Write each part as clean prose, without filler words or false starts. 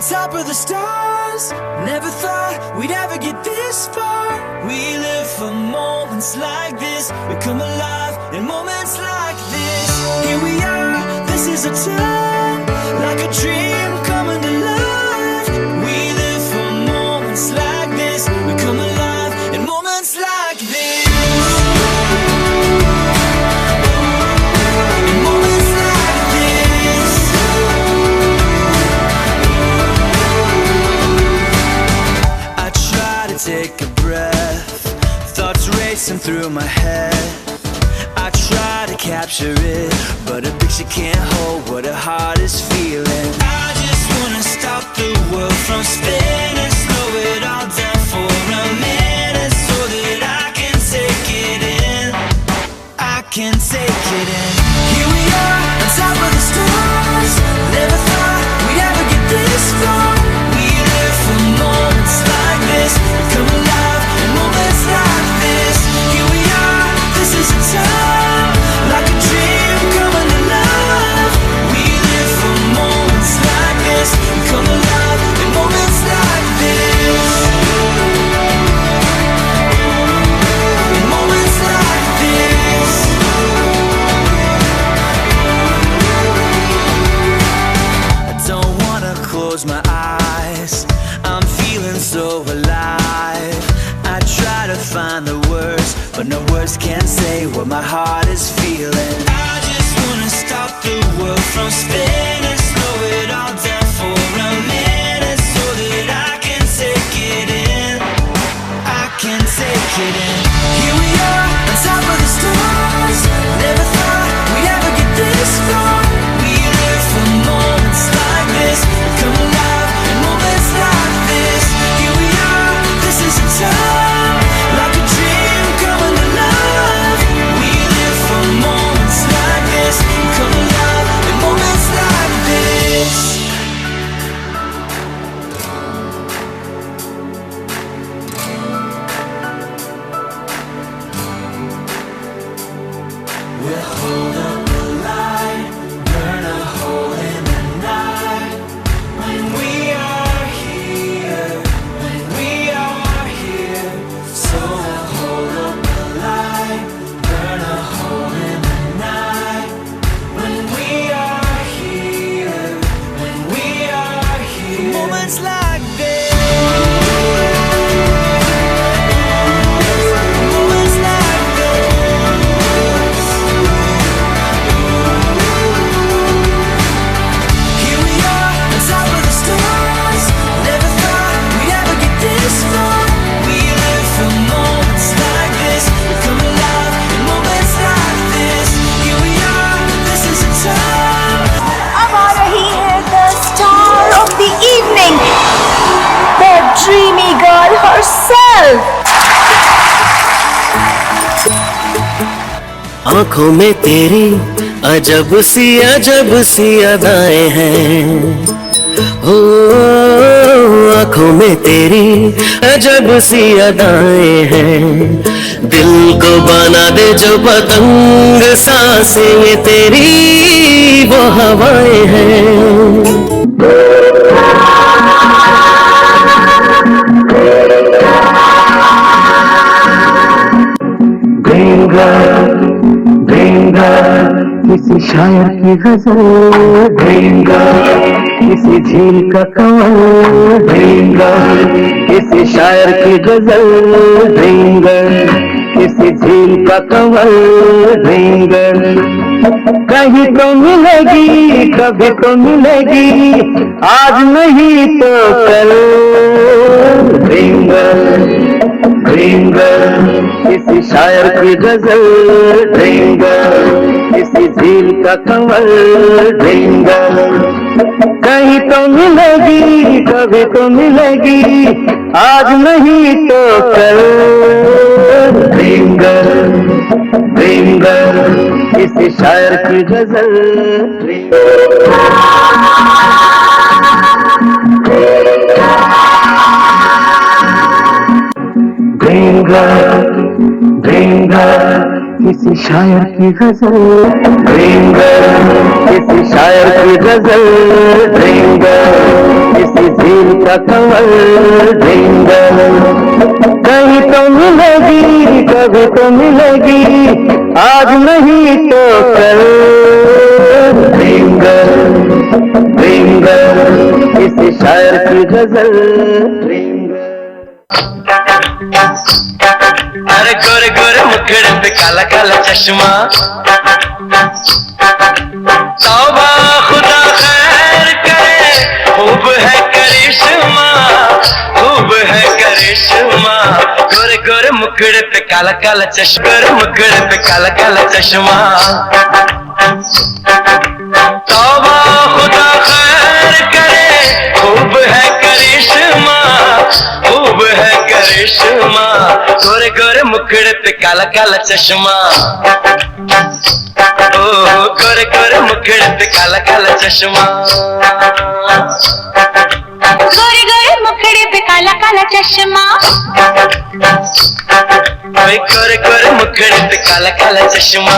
top of the stars. Never thought we'd ever get this far. We live for moments like this. We come alive in moments like this. Here we are, this is a time, like a dream coming to life. We live for moments like this. We come alive in moments like this. Take a breath, thoughts racing through my head. I try to capture it, but a picture can't hold what a heart is feeling. I just wanna stop the world from spinning, slow it all down for a minute, so that I can take it in. I can take it in. Here we are, on top of the stars. Never thought we'd ever get this far. We live for moments like this. Come alive in moments like this. Here we are, this is a time, like a dream coming alive. We live for moments like this. Come alive in moments like this. In moments like this. I don't wanna close my eyes, I'm feeling so alive. I try to find the words, but no words can say what my heart is feeling. I just wanna stop the world from spinning, slow it all down for a minute, so that I can take it in. I can take it in. Here we are, on top of the stars. Never thought we'd ever get this far. We live for moments like this. Come alive in moments like this. Here we are, this is a time, like a dream coming alive. We live for moments like this. Come alive in moments like this. We'll hold up the light, burn a hole in the night. When we are here, when we are here. So we'll hold up the light, burn a hole in the night. When we are here, when we are here. Moments like this. Moments like this. Here we are, on top of the stars. Never thought we'd ever get this far. We live for moments like this. We come alive in moments like this. Here we are, this is a time. Amara here, the star of the evening, the dreamy girl herself. आंखों में तेरी अजब सी अदाएं हैं। ओ आंखों में तेरी अजब सी अदाएं हैं। दिल को बना दे जो पतंग, सांसें ये तेरी वो हवाएं हैं। किसी शायर की गजल, किसी झील का कमल, किसी शायर की गजल, किसी झील का कमल। कहीं तो मिलेगी, कभी तो मिलेगी, आज नहीं तो कल। किसी शायर की गजल, किसी झील का कमल। कहीं तो मिलेगी, कभी तो मिलेगी, आज नहीं तो कल। किसी शायर की गजल। किसी शायर की गजल, किसी शायर की गजल, किसी मेरी झील का कमल ड्रीम गर्ल। कहीं तो मिलेगी, कभी तो मिलेगी, आज नहीं तो कल। ड्रीम गर्ल, ड्रीम गर्ल, इसी शायर की गजल। Dream girl. अरे गोरे गोरे मुखड़े पे काला काला चश्मा, तौबा खुदा खैर करे, खूब है करिश्मा, खूब है करिश्मा। गोरे गोरे मुखड़े पे काला काला चश्मा, गोरे मुखड़े पे काला काला चश्मा, तौबा खुदा खैर करे, खूब है करिश्मा, खूब है करिश्मा। गोरे गोरे मुखड़े पे काला काला चश्मा, ओ गोरे गोरे मुखड़े पे काला काला चश्मा, गोरे गोरे मुखड़े पे काला काला चश्मा, ओए गोरे गोरे मुखड़े पे काला काला चश्मा,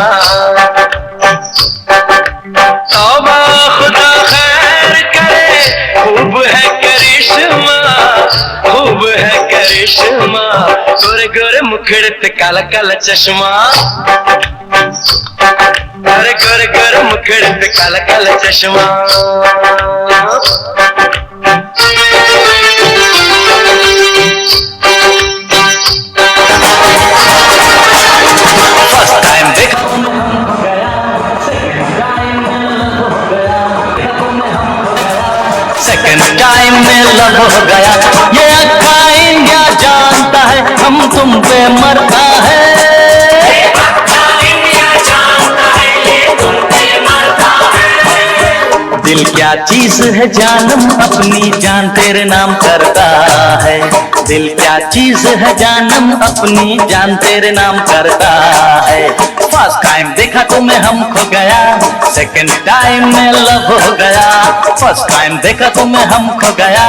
तौबा खुदा खैर करे, खूब है करिश्मा, खूब है करिश्मा। गोरे गोरे मुखड़े पे काला काला चश्मा, अरे गोरे गोरे मुखड़े पे काला काला चश्मा। फर्स्ट टाइम देखा, सेकंड टाइम में लव हो गया, ये अक्का इंडिया जानता है, हम तुम पे मरता है। दिल क्या चीज है जानम, अपनी जान तेरे नाम करता है। दिल क्या चीज है जानम, अपनी जान तेरे नाम करता है। फर्स्ट टाइम देखा तुम्हें हम खो गया, सेकंड टाइम में लव हो गया। फर्स्ट टाइम देखा तुम्हें हम खो गया,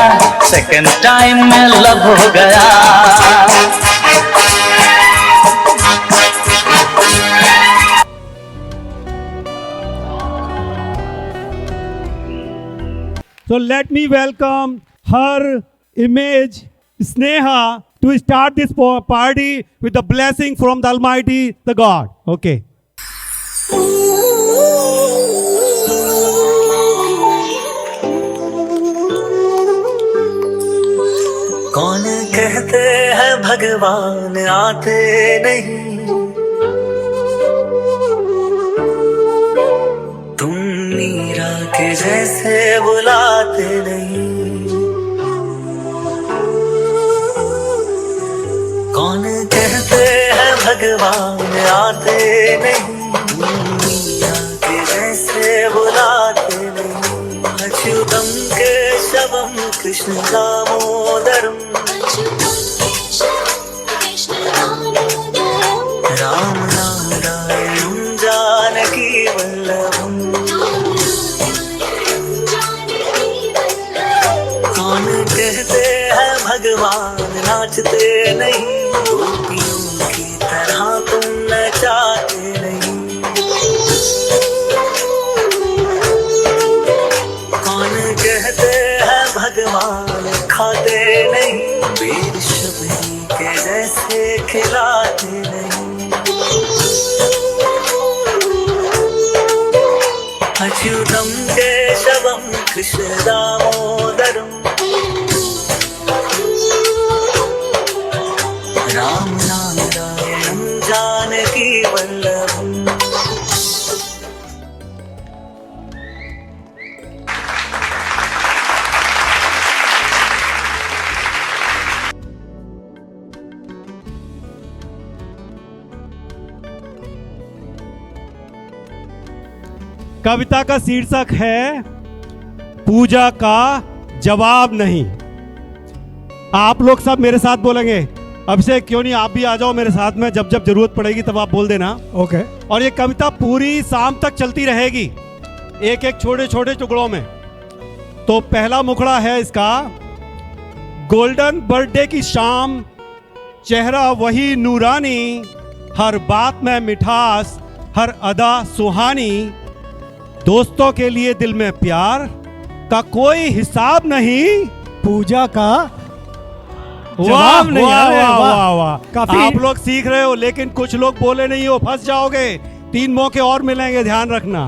सेकंड टाइम में लव हो गया। So let me welcome her image, Sneha, to start this party with the blessing from the Almighty, the God. Okay. कौन कहते हैं भगवान आते नहीं, तुम मीरा के जैसे बुलाते नहीं। कौन कहते हैं भगवान आते नहीं, तुम मीरा के जैसे बुलाते नहीं। अच्युतम केशवम कृष्ण दामोदरम, राम नारायणं जानकी वल्लभम। कौन कहते हैं भगवान नाचते नहीं, गोपियों की तरह तुम नचाते नहीं। कौन कहते हैं भगवान खाते नहीं, वीर शबरी के जैसे खिलाते नहीं। अच्युतम केशवम कृष्ण दामोदरम, राम नारायणं जानकी वल्लभम। कविता का शीर्षक है पूजा का जवाब नहीं। आप लोग सब मेरे साथ बोलेंगे। अभिषेक क्यों नहीं आप भी आ जाओ मेरे साथ में, जब जब जरूरत पड़ेगी तब आप बोल देना। ओके। और ये कविता पूरी शाम तक चलती रहेगी, एक एक छोटे छोटे टुकड़ों में। तो पहला मुखड़ा है इसका, गोल्डन बर्थडे की शाम, चेहरा वही नूरानी, हर बात में मिठास, हर अदा सुहानी, दोस्तों के लिए दिल में प्यार का कोई हिसाब नहीं, पूजा का वाह जवाब नहीं। वाह अरे वाह वाह। वाह वाह। काफी- आप लोग सीख रहे हो, लेकिन कुछ लोग बोले नहीं हो, फंस जाओगे। 3 मौके और मिलेंगे, ध्यान रखना।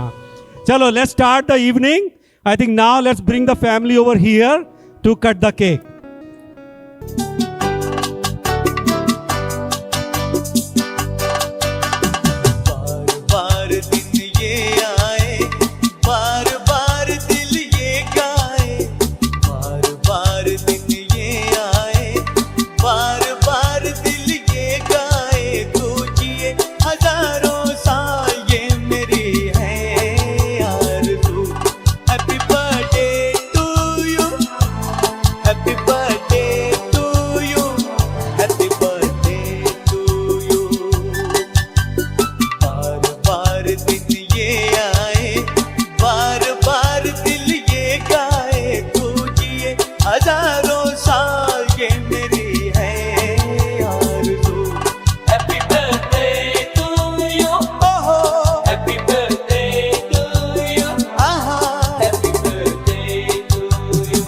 चलो, let's start the evening. I think now let's bring the family over here to cut the cake. बार दिन ये आए, बार बार दिल ये गाए, बार बार दिन ये आए, बार बार दिल ये गाए, तू जिए हजारों साल ये मेरी है आरज़ू। Happy birthday to you, happy birthday to you, happy birthday to you. बार बार दिन ये आए, बार बार दिल ये गाए, तू जिए हजारों साल ये मेरी है आरज़ू। हैप्पी बर्थडे टू यू, ओहो हैप्पी बर्थडे टू यू, आहा हैप्पी बर्थडे टू यू।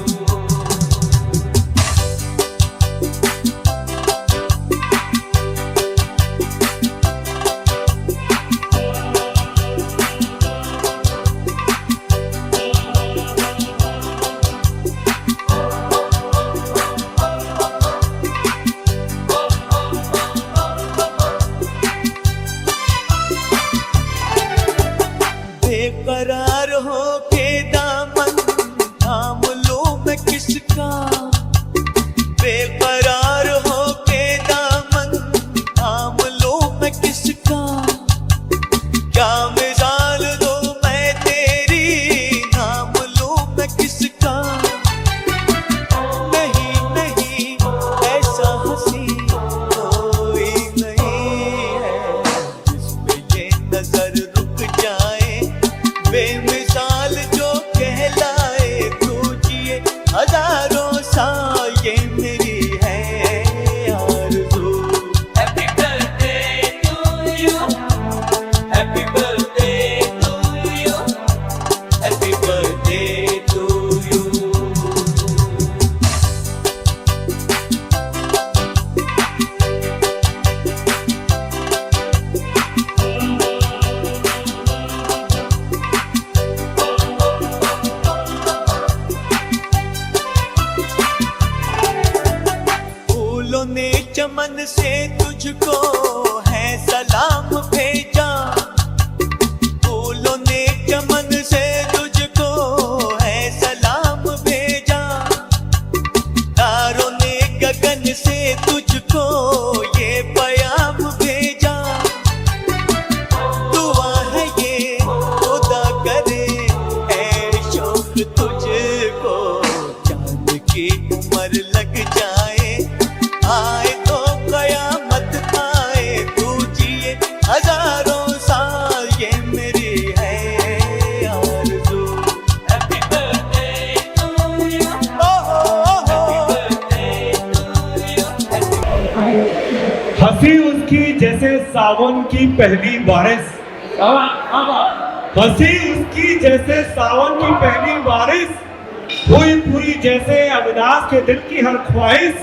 बेकरार हो के दामन थाम लूं मैं किसका, बेकरार हो के दामन थाम लूं मैं किसका, क्या मिसाल दूं मैं तेरी नाम लूं मैं किसका। नहीं नहीं ऐसा हंसी कोई नहीं है, जिसपे ये नजर रुक जाए, बेमिसाल जो कहलाए, तू जिए हजारों साल ये मेरी है आरज़ू। Happy birthday to you, happy birthday to you, happy birthday to you. फूलों ने चमन से तुझको है सलाम भेजा, फूलों ने चमन से तुझको है सलाम भेजा, तारों ने गगन से तुझको ये पैगाम भेजा। दुआ है ये खुदा करे ऐ शौक तुझको, चांद की उम्र लग जाए, आए तो कयामत आए, तू जिए हजारों साल ये मेरी है आरज़ू। हैप्पी बर्थडे टू यू, ओहो हैप्पी बर्थडे टू यू, हंसी उसकी जैसे सावन की पहली बारिश, हंसी उसकी जैसे सावन की पहली बारिश, हुई पूरी जैसे अविनाश के दिल की हर ख्वाहिश।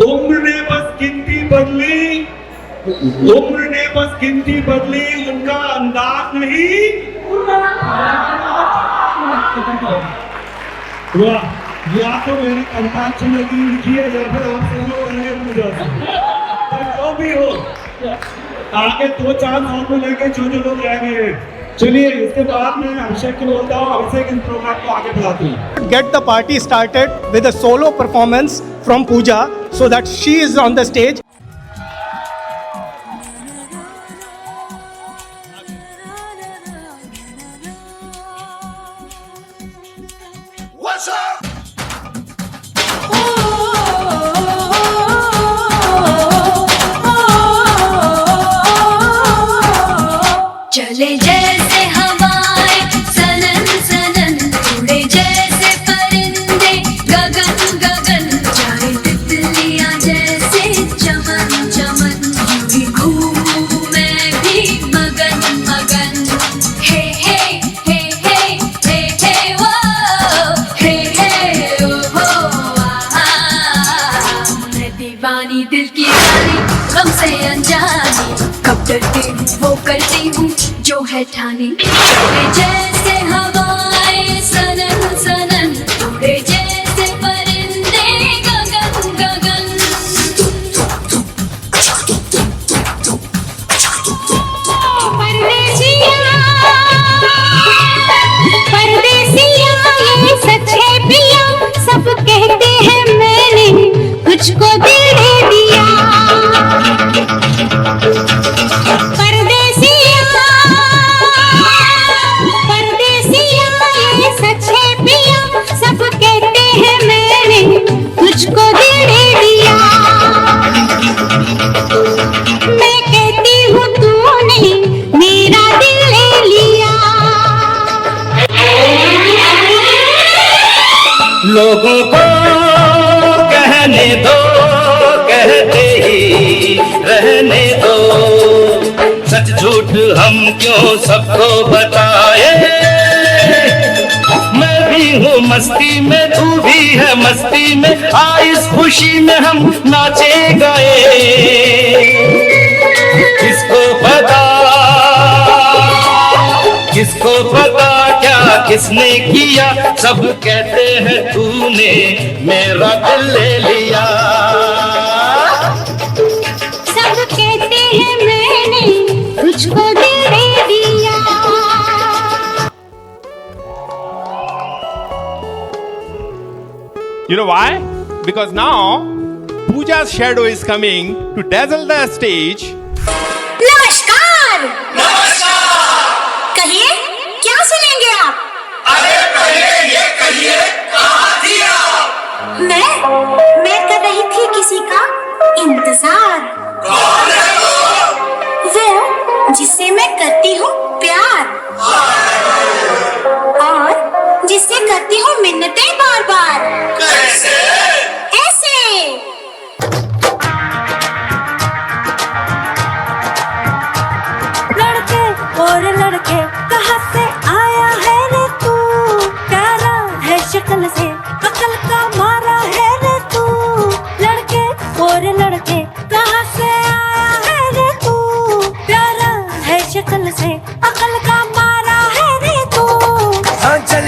उम्र ने बस गिनती बदली, उम्र ने बस गिनती बदली, उनका अंदाज नहीं। वाह, या तो मेरी कविता अच्छी लगी लिखी है, या फिर आप सुनो रहे मुझे। जो भी हो, आगे 2 चांस और मिलेंगे जो लोग जाएंगे। चलिए, इसके बाद मैं अभिषेक को बोलता हूँ, अभिषेक इस प्रोग्राम को आगे बढ़ाती हूँ। Get the party started with a solo performance from Pooja so that she is on the stage. चले जैसे हवाएं सनन सनन, उड़े जैसे परिंदे गगन गगन, जाए तितलियां जैसे चमन चमन, यूं घूमूं मैं भी मगन मगन। हे हे हे हे हे हे वो, हे हे कब डरती हूँ वो करती हूँ जो है ठानी, तेरे जैसे हवाएं सनन सनन, तेरे जैसे परिंदे गगन गगन। परदेसिया ये सच है पिया, सब कहते हैं मैंने तुझको दिल दे दिया। परदेसिया ये सच है पिया, सब कहते हैं मैंने तुझको दिल दे दिया। मैं कहती हूँ तूने मेरा दिल ले लिया। लोगों को कहने दो, कहते ही रहने दो, सच झूठ हम क्यों सबको बताए। मैं भी हूँ मस्ती में, तू भी है मस्ती में, आ इस खुशी में हम नाचे गाए। किसको पता क्या किसने किया, सब कहते हैं तूने मेरा दिल ले लिया। सब कहते हैं मैंने तुझको दिल दे दिया। You know why? Because now Pooja's shadow is coming to dazzle the stage. नमस्कार। कहिए क्या सुनेंगे आप? अरे कहिए कहाँ थी आप? मैं कर रही थी किसी का इंतजार। कौन है वो जिससे मैं करती हूँ प्यार, और जिससे करती हूँ मिन्नतें बार बार। कैसे? ऐसे। लड़के और लड़के कहाँ से आया है रे तू, प्यारा है शक्ल से अकल का मारा है रे तू। लड़के और लड़के कहाँ से आया है रे तू, प्यारा है शक्ल से अकल का मारा है रे तू। हाँ चल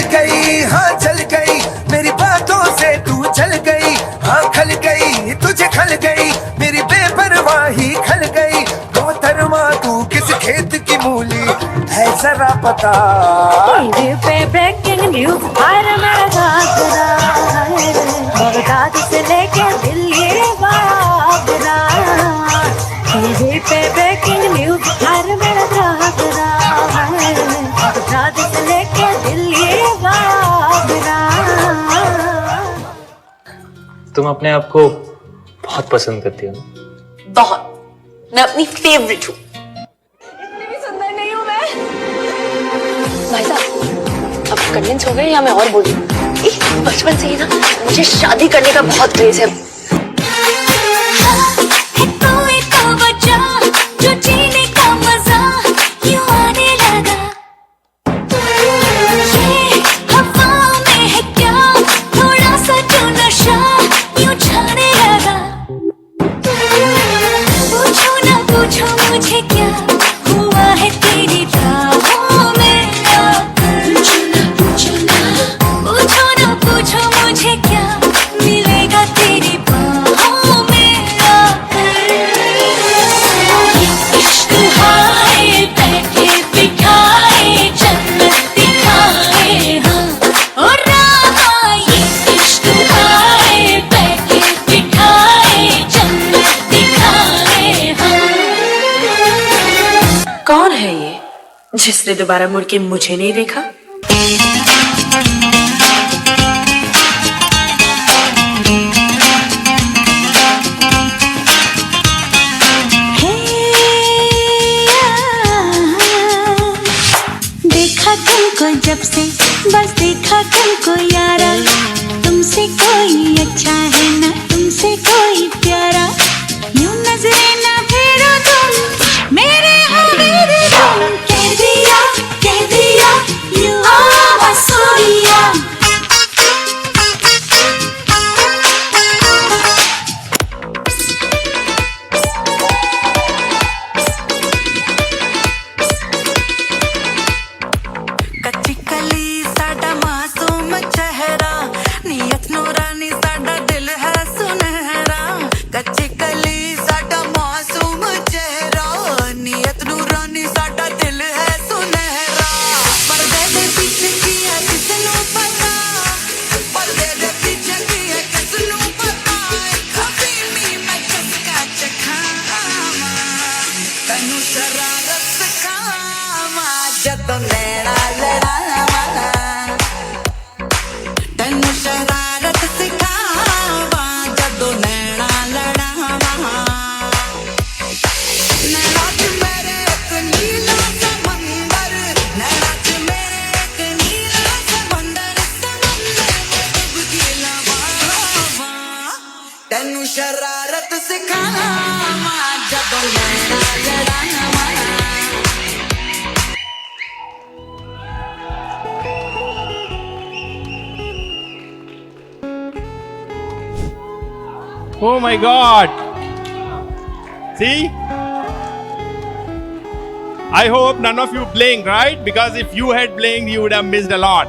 गई मेरी बातों से तू चल गई। हाँ खल गई तुझे खल गई, मेरी बेपरवाही खल गई। मोहतरमा तू किस खेत की मूली है जरा पता। टीवी पे ब्रेकिंग न्यूज हर मेरा घाघरा, बगदाद से लेके दिल्ली आगरा। टीवी पे ब्रेकिंग न्यूज हर मेरा घाघरा, बगदाद से लेके दिल्ली आगरा। तुम अपने आप को बहुत पसंद करती हो ना? बहुत। मैं अपनी फेवरेट हूँ। भाई साहब, अब कन्विंस हो गए या मैं और बोलूं? बचपन से ही ना मुझे शादी करने का बहुत क्रेज है। कोई तो वजह जो जीने का मजा यूं आने लगा। ये हवा में है क्या थोड़ा सा जो नशा यूं छाने लगा। पूछो ना पूछो मुझे क्या हुआ है तेरी राहों में आकर। पूछो ना पूछो मुझे क्या मिलेगा तेरी बाहों में आकर। ये इश्क हाय बैठे बिठाए जन्नत दिखाए। हाँ और रामा ये इश्क हाय बैठे बिठाए जन्नत दिखाए। हाँ कौन है ये जिसने दोबारा मुड़ के मुझे नहीं देखा? देखा तुमको जब से बस देखा तुमको यारा, तुमसे कोई अच्छा है ना तुमसे कोई प्यारा। यूं नजरे ना फेरो तुम मेरे हो मेरे तुम। कह दिया यूं आवाज़ सोनिया। लड़ावा तेन शरारत सिखावा जदों नैना लड़ावा नैना च मेरे एक नीला समंदर नैना च मेरे एक नीला समंदर डुबकी लवावा तेनू शरारत सिखावा जदों नैना लड़ावा Oh my God! See? I hope none of you blinked, right? Because if you had blinked, you would have missed a lot.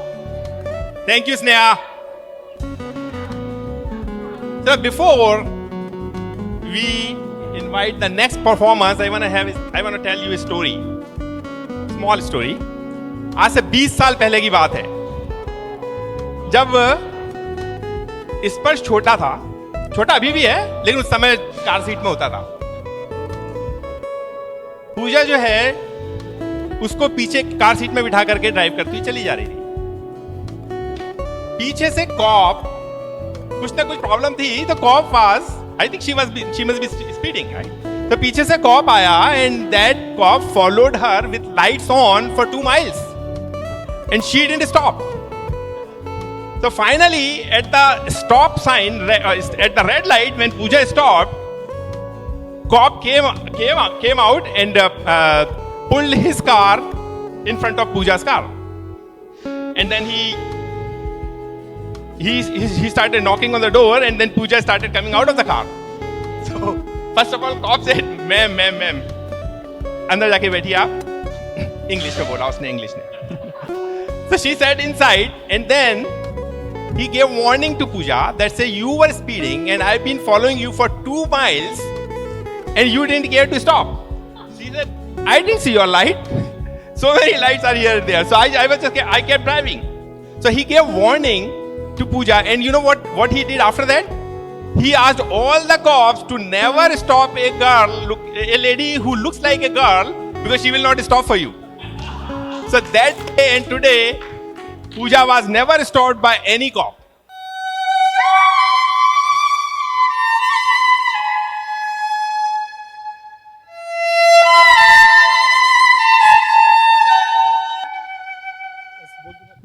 Thank you, Sneha. So before we invite the next performance, I want to tell you a story. Small story. आज से 20 साल पहले की बात है जब स्पर्श छोटा था, छोटा अभी भी है लेकिन उस समय कार सीट में होता था। पूजा जो है उसको पीछे कार सीट में बिठा करके ड्राइव करती हुई चली जा रही थी। पीछे से कॉप कुछ ना कुछ प्रॉब्लम थी तो cop was I think she must be speeding right. तो पीछे से कॉप आया and that cop followed her with lights on for 2 miles and she didn't stop. So finally, at the stop sign, at the red light, when Pooja stopped, cop came out and pulled his car in front of Pooja's car, and then he started knocking on the door, and then Pooja started coming out of the car. So first of all, cop said, "Ma'am, अंदर जाके बैठिए आप." English में बोला उसने English में. So she sat inside, and then he gave warning to Pooja that say you were speeding and I've been following you for 2 miles and you didn't care to stop. She said, I didn't see your light. So many lights are here and there. So I kept driving. So he gave warning to Pooja, and you know what he did after that? He asked all the cops to never stop a lady who looks like a girl because she will not stop for you. So that day and today Pooja was never stopped by any cop.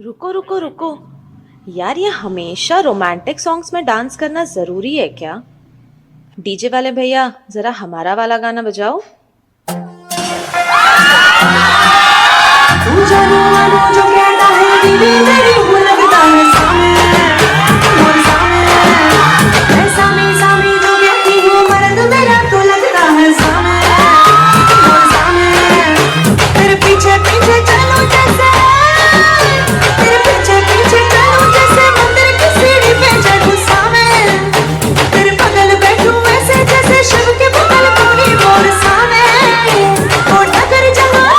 रुको रुको रुको यार, ये हमेशा romantic songs में dance करना जरूरी है क्या? डीजे वाले भैया जरा हमारा वाला गाना बजाओ। तू जानो मानो जो कहता है बीवी मेरी वो लगता है सामे मोर सामे मैं सामे जो कहती हूँ मर्द मेरा तो लगता है सामे मोर सामे तेरे पीछे चलो जैसे मंदिर की सीढ़ी पे चढ़ूं सामे तेरे बगल बैठूं वैसे जैसे शिव के बगल कोई मोर सामे वो नगर जहाँ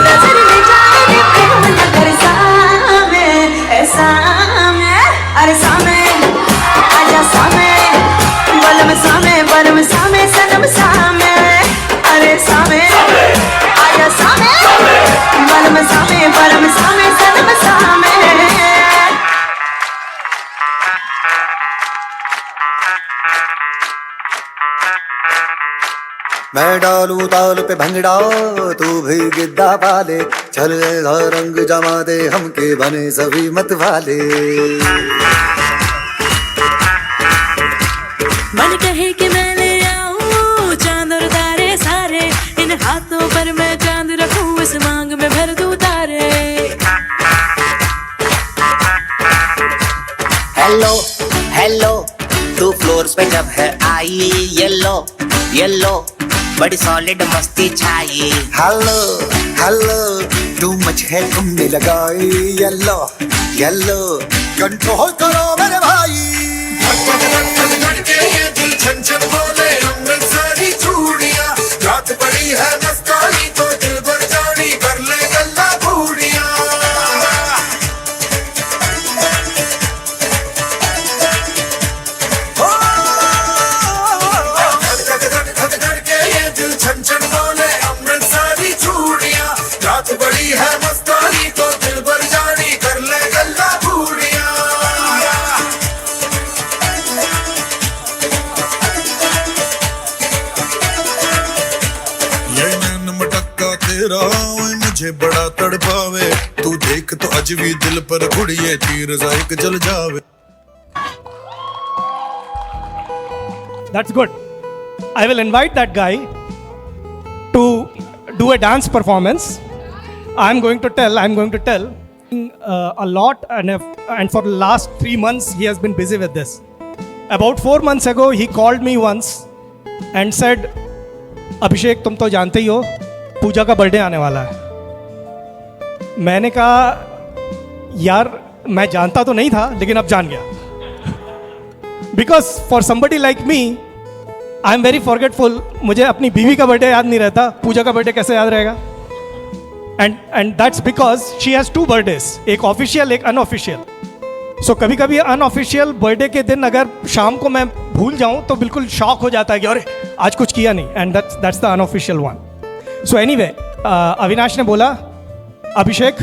नजर ले जाएगी प्रेम नगर सामे ऐसा में अरे सामे आजा सामे बलम सामे सनम सामे अरे सामे आजा सामे बलम सामे सनम सामे। मैं डालू ताल पे भंगड़ा तू भी गिद्दा पाले चल ऐसा रंग जमा दे हमके बने सभी मत वाले। मन कहे कि मैं ले आऊं चांद और तारे सारे, इन हाथों पर मैं चांद रखूं इस मांग में भर दूं तारे। हेलो तू फ्लोर पे जब है आई येलो बड़ी सॉलिड मस्ती छाई। हेलो टू मच है तुमने लगाई येलो कंट्रोल करो मेरे भाई। ये दिल छन छन बोले अमृतसरी चूड़ियां रात पड़ी है मस्तानी तो दिल भर जानी कर ले गल्ला बूढ़ियां। छन छन बोले अमृतसरी चूड़ियां रात बड़ी है मस्तानी तो दिल तो अज भी दिल पर कुड़िए तीर जाइक जल जावे. That's good. I will invite that guy to do a dance performance. I'm going to tell a lot, and for the last 3 months he has been busy with this. About 4 months ago he called me once and said, अभिषेक तुम तो जानते ही हो पूजा का birthday आने वाला है. मैंने कहा यार मैं जानता तो नहीं था लेकिन अब जान गया. Because for somebody like me, I am very forgetful. मुझे अपनी बीवी का बर्थडे याद नहीं रहता, पूजा का बर्थडे कैसे याद रहेगा? And that's because she has 2 birthdays, एक ऑफिशियल एक अनऑफिशियल. सो कभी कभी अनऑफिशियल बर्थडे के दिन अगर शाम को मैं भूल जाऊं तो बिल्कुल शॉक हो जाता है कि अरे आज कुछ किया नहीं. And that's the unofficial one. So anyway Avinash ने बोला अभिषेक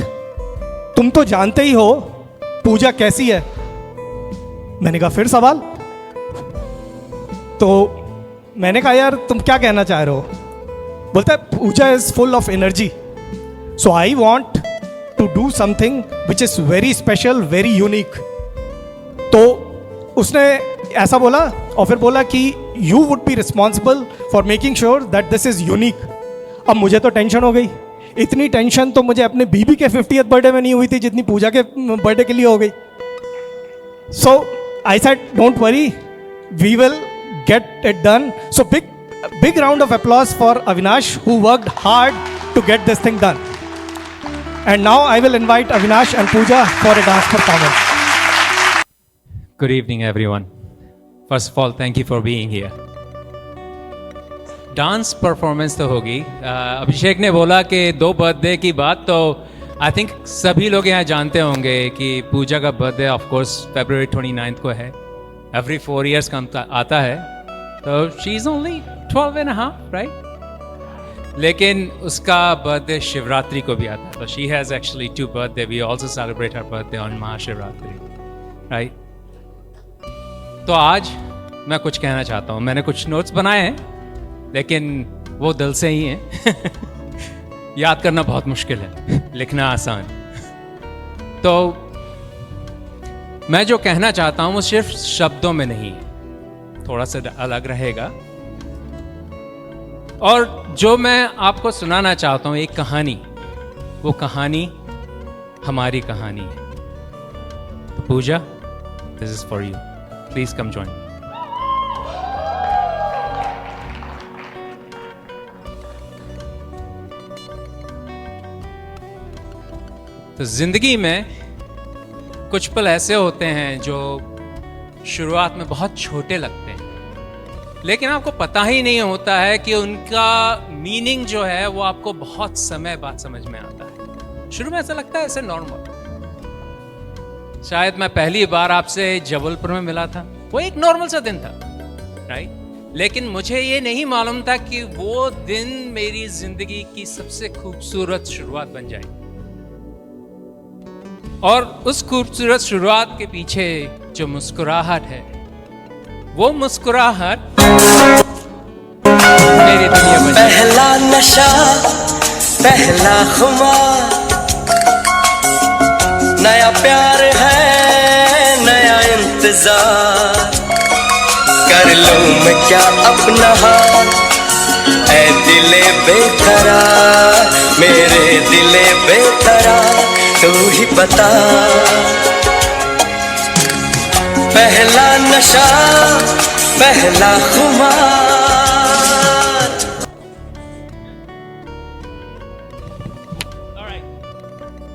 तुम तो जानते ही हो पूजा कैसी है. मैंने कहा फिर सवाल. तो मैंने कहा यार तुम क्या कहना चाह रहे हो. बोलता है Puja is full of energy. So I want to do something which is very special, very unique. तो उसने ऐसा बोला और फिर बोला कि you would be responsible for making sure that this is unique. अब मुझे तो टेंशन हो गई. इतनी टेंशन तो मुझे अपने बीबी के 50th बर्थडे में नहीं हुई थी जितनी पूजा के बर्थडे के लिए हो गई. So I said don't worry, we will get it done. So big round of applause for Avinash who worked hard to get this thing done. And now I will invite Avinash and Pooja for a dance performance. Good evening everyone. First of all, thank you for being here. Dance performance तो होगी. अभिषेक ने बोला कि 2 birthday की बात, तो I think सभी लोग यहाँ जानते होंगे कि पूजा का birthday of course February 29th को है. Every 4 years का आता है. तो she is only 12 and a half, right. लेकिन उसका बर्थडे शिवरात्रि को भी आता है. तो she has actually 2 birthday. We also celebrate her birthday on Mahashivratri, right. तो आज मैं कुछ कहना चाहता हूँ. मैंने कुछ नोट्स बनाए हैं लेकिन वो दिल से ही हैं. याद करना बहुत मुश्किल है, लिखना आसान. तो मैं जो कहना चाहता हूँ वो सिर्फ शब्दों में नहीं, थोड़ा सा अलग रहेगा. और जो मैं आपको सुनाना चाहता हूँ एक कहानी, वो कहानी हमारी कहानी है. तो Puja, this is for you. Please come join. तो जिंदगी में कुछ पल ऐसे होते हैं जो शुरुआत में बहुत छोटे लगते हैं, लेकिन आपको पता ही नहीं होता है कि उनका मीनिंग जो है वो आपको बहुत समय बाद समझ में आता है. शुरू में ऐसा लगता है ऐसे नॉर्मल. शायद मैं पहली बार आपसे जबलपुर में मिला था, वो एक नॉर्मल सा दिन था, राइट. लेकिन मुझे ये नहीं मालूम था कि वो दिन मेरी जिंदगी की सबसे खूबसूरत शुरुआत बन जाएगी. और उस खूबसूरत शुरुआत के पीछे जो मुस्कुराहट है, वो मुस्कुराहट मेरी दुनिया बन जाएगी. पहला नशा, पहला खुमार, नया प्यार है, नया इंतजार. कर लूं मैं क्या अपना हाथ, ऐ दिले बेकरार, मेरे दिले बेकरार, तू ही बता. पहला नशा, पहला खुमार.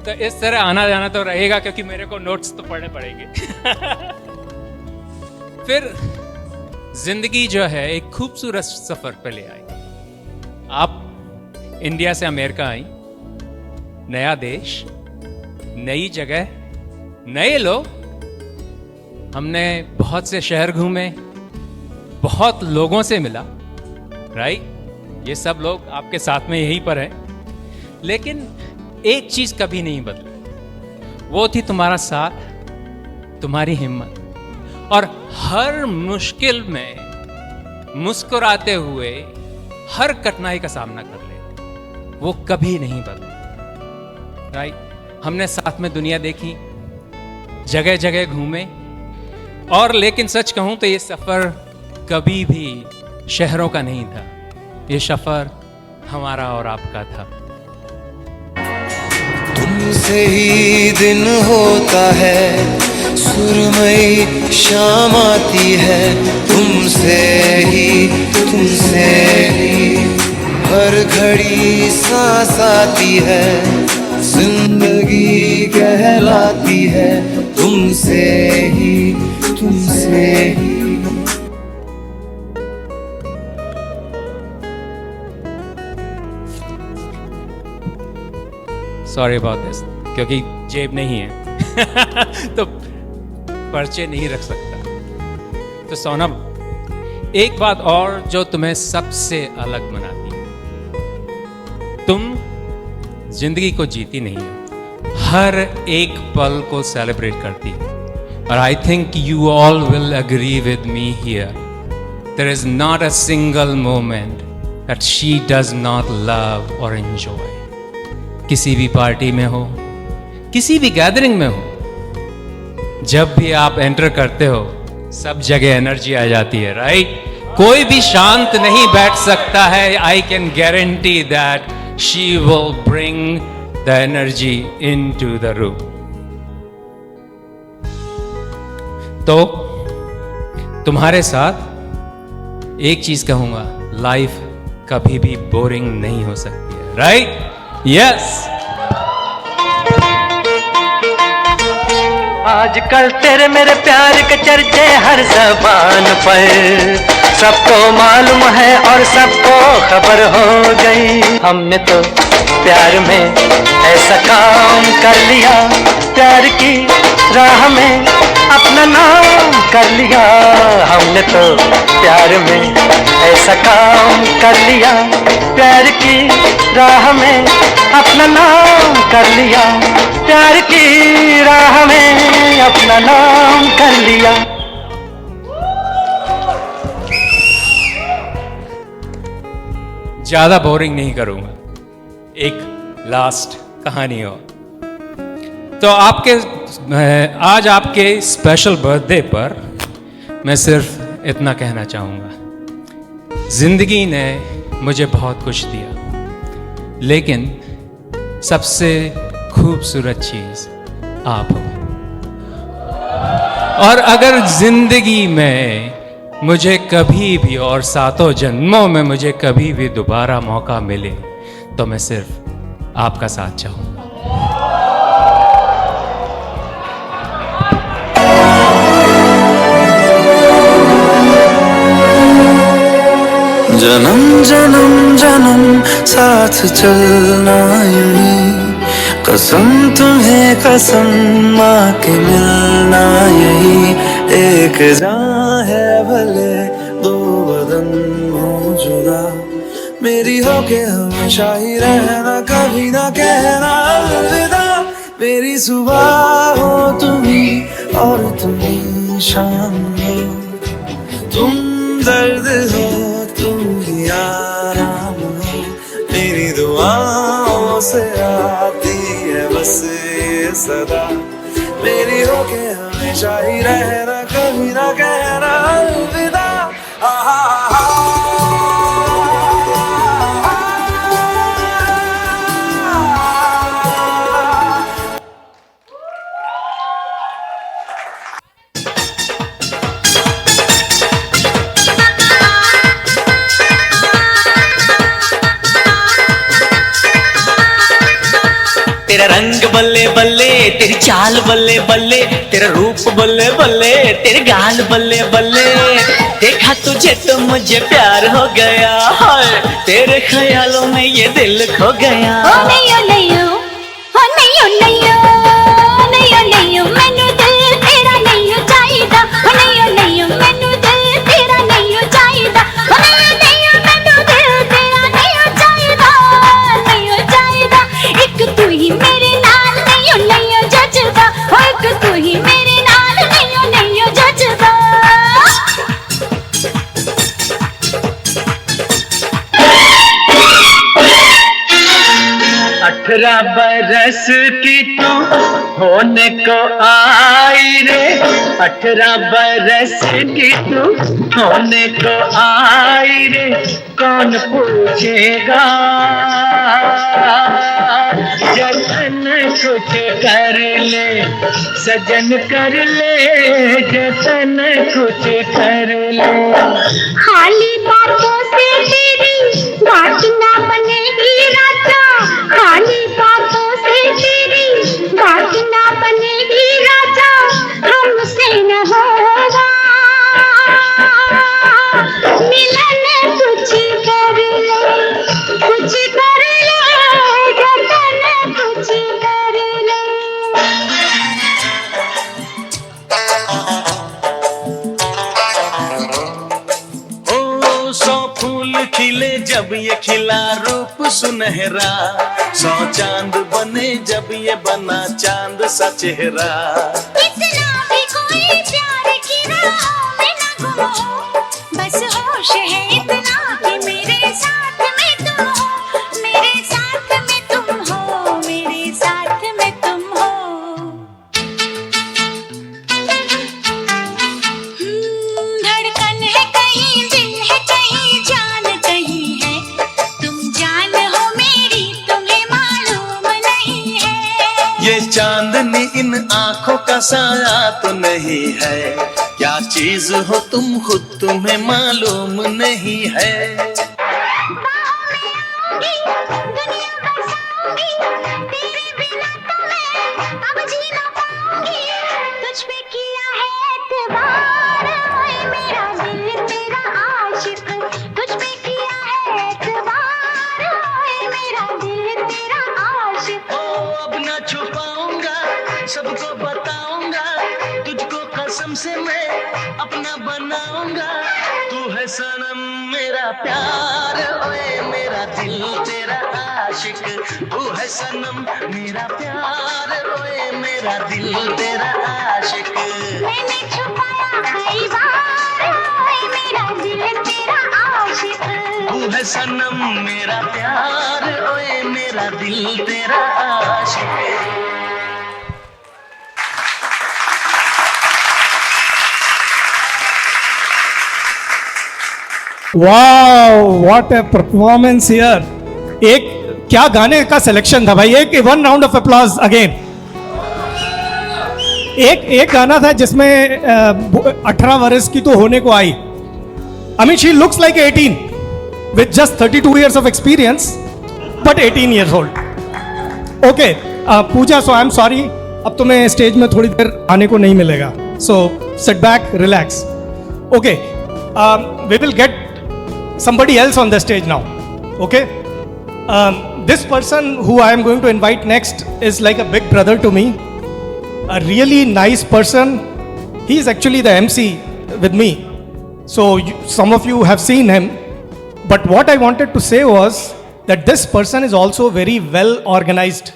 तो इस तरह आना जाना तो रहेगा क्योंकि मेरे को नोट्स तो पढ़ने पड़ेंगे. फिर जिंदगी जो है एक खूबसूरत सफर पे ले आई. आप इंडिया से अमेरिका आई, नया देश, नई जगह, नए लोग. हमने बहुत से शहर घूमे, बहुत लोगों से मिला, राइट. ये सब लोग आपके साथ में यहीं पर हैं. लेकिन एक चीज कभी नहीं बदली, वो थी तुम्हारा साथ, तुम्हारी हिम्मत. और हर मुश्किल में मुस्कुराते हुए हर कठिनाई का सामना कर ले, वो कभी नहीं बदला, राइट. हमने साथ में दुनिया देखी, जगह जगह घूमे, और लेकिन सच कहूं तो ये सफ़र कभी भी शहरों का नहीं था, ये सफ़र हमारा और आपका था। तुमसे ही दिन होता है, सुरमई शाम आती है, तुमसे ही हर घड़ी सांस आती है, जिंदगी कहलाती है, तुमसे ही सॉरी अबाउट दिस, क्योंकि जेब नहीं है तो पर्चे नहीं रख सकता। तो सोनम, एक बात और जो तुम्हें सबसे अलग बनाती है, तुम जिंदगी को जीती नहीं हो, हर एक पल को सेलिब्रेट करती हो। और I think you all will agree with me here, there is not a single moment that she does not love और एंजॉय। किसी भी पार्टी में हो, किसी भी गैदरिंग में हो, जब भी आप एंटर करते हो सब जगह एनर्जी आ जाती है, राइट? कोई भी शांत नहीं बैठ सकता है। I can guarantee that she will bring the energy into the room. तो तुम्हारे साथ एक चीज कहूंगा, लाइफ कभी भी बोरिंग नहीं हो सकती है, राइट? यस। आजकल तेरे मेरे प्यार के चर्चे हर जबान पर, सबको मालूम है और सबको खबर हो गई। हमने तो प्यार में ऐसा काम कर लिया, प्यार की राह में अपना नाम कर लिया। हमने तो प्यार में ऐसा काम कर लिया, प्यार की राह में अपना नाम कर लिया, प्यार की राह में अपना नाम कर लिया। ज्यादा बोरिंग नहीं करूंगा, एक लास्ट कहानी और। तो आज आपके स्पेशल बर्थडे पर मैं सिर्फ इतना कहना चाहूंगा, जिंदगी ने मुझे बहुत कुछ दिया, लेकिन सबसे खूबसूरत चीज आप हो। और अगर जिंदगी में मुझे कभी भी और 7 जन्मों में मुझे कभी भी दोबारा मौका मिले तो मैं सिर्फ आपका साथ चाहूंगा। जन्म जन्म जन्म साथ चलना यूं, कसम तुम्हें कसम माँ के मिलना यही। एक जान है भले दो बदन हो जुदा, मेरी होके हमेशा ही रहना, कभी ना कहना अलविदा। मेरी सुबह हो तुम्ही और तुम्ही शाम हो, तुम दर्द हो तुम ही आराम हो। मेरी दुआओं से आती है बस ये सदा, मेरी होके हमेशा ही रहना, कभी ना कहना अलविदा। तेरा रंग बल्ले बल्ले, तेरी चाल बल्ले बल्ले, तेरा रूप बल्ले बल्ले, तेरे गाल बल्ले बल्ले। देखा तुझे तो मुझे प्यार हो गया, हाय तेरे ख्यालों में ये दिल खो गया। ओ नहीं ओ नहीं ओ नहीं ओ नहीं ओ नहीं ओ नहीं ओ मैनू दिल तेरा नहीं ओ चाहिदा। ओ नहीं ओ नहीं ओ मैनू दिल तेरा नहीं ओ चाहिदा। ओ नहीं ओ नहीं ओ मैनू दिल तेरा नहीं ओ चाहिदा, नहीं ओ चाहिदा। एक तू ही मेरे नाल नहीं ओ नहीं ओ जचदा, ओ एक तू ही मेरे नाल नहीं ओ नहीं ओ जचदा। 18 बरस बरस की तू होने को आई रे, 18 बरस की तू होने को आई रे, कौन पूछेगा जतन कुछ कर ले, सजन कर ले जतन कुछ कर ले। खाली बातों से तेरी बात ना बनेगी राजा, खाली बातों से तेरी बात ना बनेगी राजा, हमसे न होगा मिलन, कुछ कर ले, कुछ कर ले जतन कुछ कर ले। ओ 100 फूल खिले जब ये खिला रूप सुनहरा, 100 चांद बने जब ये बना चांद सा चेहरा। इतना भी कोई प्यार की राहों में न घूमो, बस होश है इतना कि मेरे साथ में तुम हो, मेरे साथ में तुम हो, मेरे साथ में तुम हो। धड़कन है कहीं, दिल है कहीं, जान कहीं है, तुम जान हो मेरी, तुम्हें मालूम नहीं है। ये चांदनी इन आंखों का साया तो नहीं है, क्या चीज हो तुम खुद तुम्हें मालूम नहीं है। दुनिया बसाऊंगी, तेरे बिना तो मैं अब जी ना पाऊंगी, तुझ पे किया है एतबार, ओए मेरा दिल तेरा आशिक, तुझ पे किया है एतबार, ओए मेरा दिल तेरा आशिक। ओ अब ना छुपाऊंगा, सबको बताऊंगा, तुझको कसम से मैं अपना बनाऊंगा, तू है सनम मेरा प्यार, ओए मेरा दिल तेरा आशिक, तू है सनम मेरा प्यार, ओए मेरा दिल तेरा आशिक। मैंने छुपाया कई बार, ओए मेरा दिल तेरा आशिक। तू है सनम मेरा प्यार, ओए मेरा दिल तेरा आशिक। Wow, what a performance here. एक क्या गाने का सिलेक्शन था भाई, एक 1 राउंड ऑफ अप्लॉज अगेन। एक गाना था जिसमें 18 वर्ष की तो होने को आई। I mean she looks like 18 with just 32 years of experience, but 18 years old. Okay, Pooja, so I'm sorry, अब तुम्हें स्टेज में थोड़ी देर आने को नहीं मिलेगा. So sit back, relax. Okay, we will get somebody else on the stage now. Okay, this person who I am going to invite next is like a big brother to me. A really nice person. He is actually the MC with me. So some of you have seen him. But what I wanted to say was that this person is also very well organized,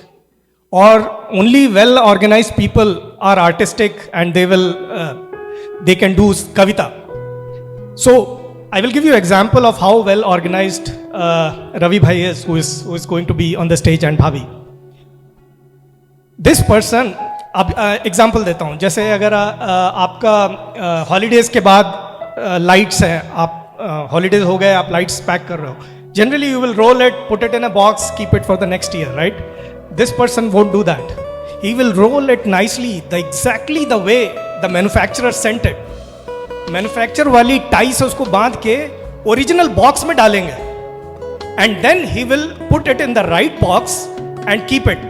or only well organized people are artistic and they can do kavita. So I will give you example of how well organized Ravi Bhai is, who is going to be on the stage, and Bhavi. This person, अब example देता हूँ, जैसे अगर आपका holidays के बाद lights हैं, आप हॉलीडेज हो गए, आप लाइट्स पैक कर रहे हो, generally you will roll it, put it in a box, keep it for the next year, right? This person won't do that. He will roll it nicely the exactly the way the manufacturer sent it. Manufacture वाली tie से उसको बांध के original box में डालेंगे, and then he will put it in the right box and keep it.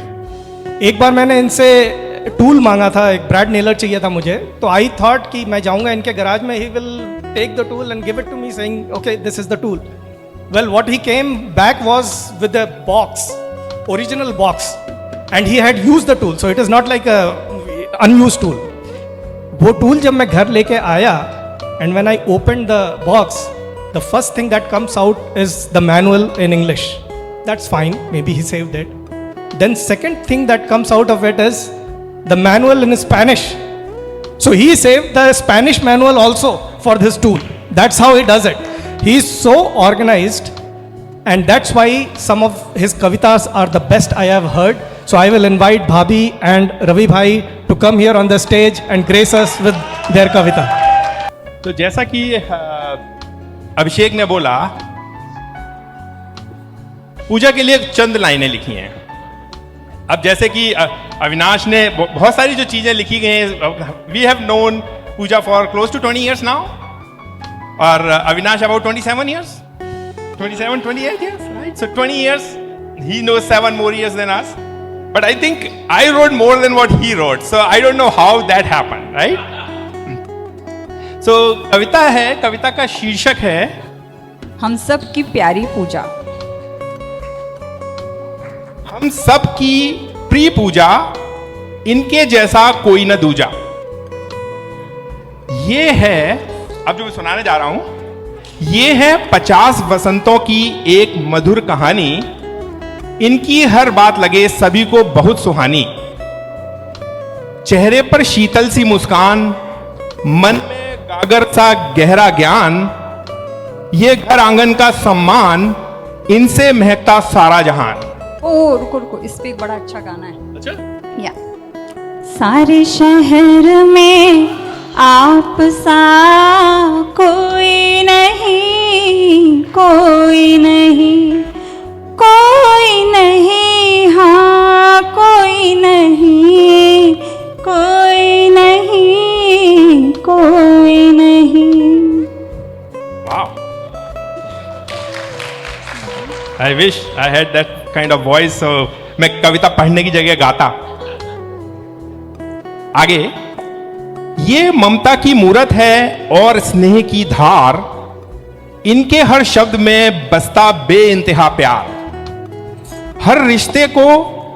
एक बार मैंने इनसे टूल मांगा था, एक ब्रैड नेलर चाहिए था मुझे, तो आई थॉट कि मैं जाऊंगा इनके गराज में, he will take the tool and give it to me saying okay this is the tool. Well what he came back was with a box, original box, and he had used the tool, so it is not like a unused tool. वो tool जब मैं घर लेके आया, and when I opened the box, the first thing that comes out is the manual in English. That's fine, may be he saved it. Then second thing that comes out of it is the manual in Spanish. So he saved the Spanish manual also for this tool. That's how he does it. He is so organized, and that's why some of his kavitas are the best I have heard. So I will invite Bhabhi and Ravi Bhai to come here on the stage and grace us with their kavita. तो जैसा कि अभिषेक ने बोला, पूजा के लिए चंद लाइनें लिखी हैं। अब जैसे कि अविनाश ने बहुत सारी जो चीजें लिखी गई हैं, we have known Puja for close to 20 years now, और Avinash about 27 years, 27, 28 years, right? So 20 years, he knows 7 more years than us. But I think I wrote more than what he wrote, so I don't know how that happened, right? So कविता है, कविता का शीर्षक है हम सब की प्यारी पूजा। हम सब की प्रिय पूजा, इनके जैसा कोई न दूजा। ये है, अब जो मैं सुनाने जा रहा हूं, ये है 50 वसंतों की एक मधुर कहानी। इनकी हर बात लगे सभी को बहुत सुहानी। चेहरे पर शीतल सी मुस्कान, मन में गागर सा गहरा ज्ञान, ये घर आंगन का सम्मान, इनसे महकता सारा जहान। ओ रुको रुको, इस पे एक बड़ा अच्छा गाना है। अच्छा? या सारे शहर में आप सा कोई नहीं, कोई नहीं, कोई नहीं, हाँ कोई नहीं, कोई नहीं, कोई नहीं। I wish I had that kind of voice, so मैं कविता पढ़ने की जगह गाता। आगे, ये ममता की मूरत है और स्नेह की धार, इनके हर शब्द में बसता बेइंतहा प्यार। हर रिश्ते को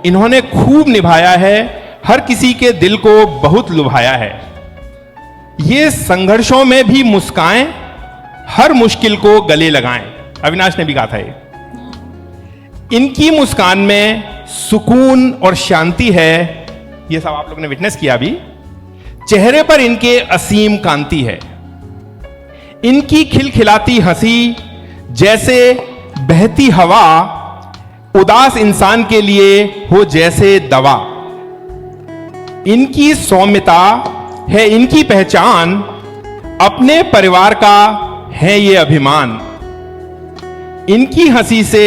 इन्होंने खूब निभाया है, हर किसी के दिल को बहुत लुभाया है। ये संघर्षों में भी मुस्काएं, हर मुश्किल को गले लगाएं। अविनाश ने भी कहा था ये। इनकी मुस्कान में सुकून और शांति है, ये सब आप लोगों ने विटनेस किया अभी। चेहरे पर इनके असीम कांति है। इनकी खिलखिलाती हंसी जैसे बहती हवा, उदास इंसान के लिए हो जैसे दवा। इनकी सौम्यता है इनकी पहचान, अपने परिवार का है ये अभिमान। इनकी हंसी से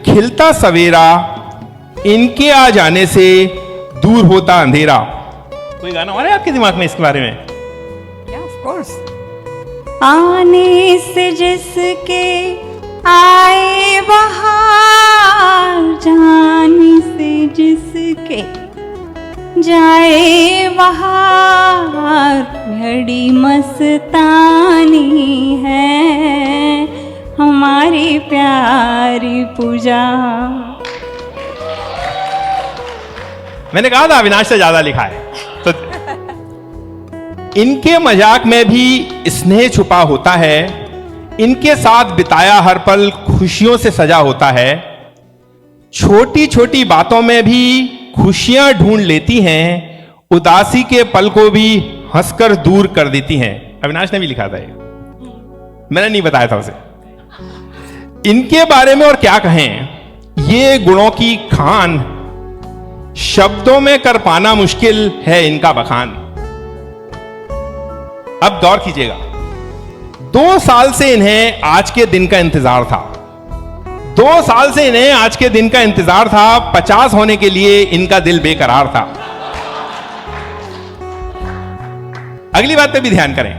खिलता सवेरा, इनके आ जाने से दूर होता अंधेरा। कोई गाना और है आपके दिमाग में इसके बारे में? या ऑफ कोर्स। आने से जिसके आए बहार, जाने से जिसके जाए बहार, घड़ी मस्तानी है हमारी प्यारी पूजा। मैंने कहा था अविनाश से ज्यादा लिखा है। तो इनके मजाक में भी स्नेह छुपा होता है, इनके साथ बिताया हर पल खुशियों से सजा होता है। छोटी छोटी बातों में भी खुशियां ढूंढ लेती हैं, उदासी के पल को भी हंसकर दूर कर देती हैं। अविनाश ने भी लिखा था ये, मैंने नहीं बताया था उसे। इनके बारे में और क्या कहें, ये गुणों की खान, शब्दों में कर पाना मुश्किल है इनका बखान। अब गौर कीजिएगा, 2 साल से इन्हें आज के दिन का इंतजार था। 2 साल से इन्हें आज के दिन का इंतजार था। 50 होने के लिए इनका दिल बेकरार था। अगली बात पे भी ध्यान करें,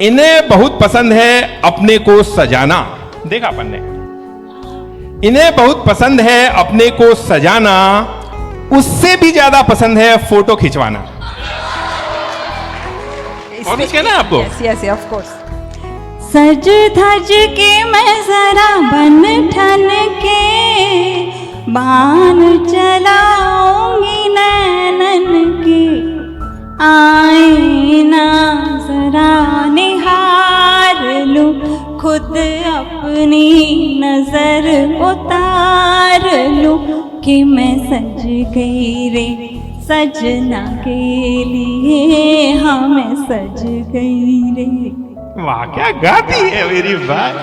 इन्हें बहुत पसंद है अपने को सजाना। देखा अपन ने, इन्हें बहुत पसंद है अपने को सजाना, उससे भी ज्यादा पसंद है फोटो खिंचवाना। और कुछ कहना है आपको? Yes of course. सज धज के मैं जरा बन ठन के, बाण चलाऊंगी नैनन के, आईना जरा निहार लूं, खुद अपनी नजर उतार लूं कि मैं सज गई रे सजना के लिए, हाँ मैं सज गई रे। वाह क्या गाती है मेरी बात।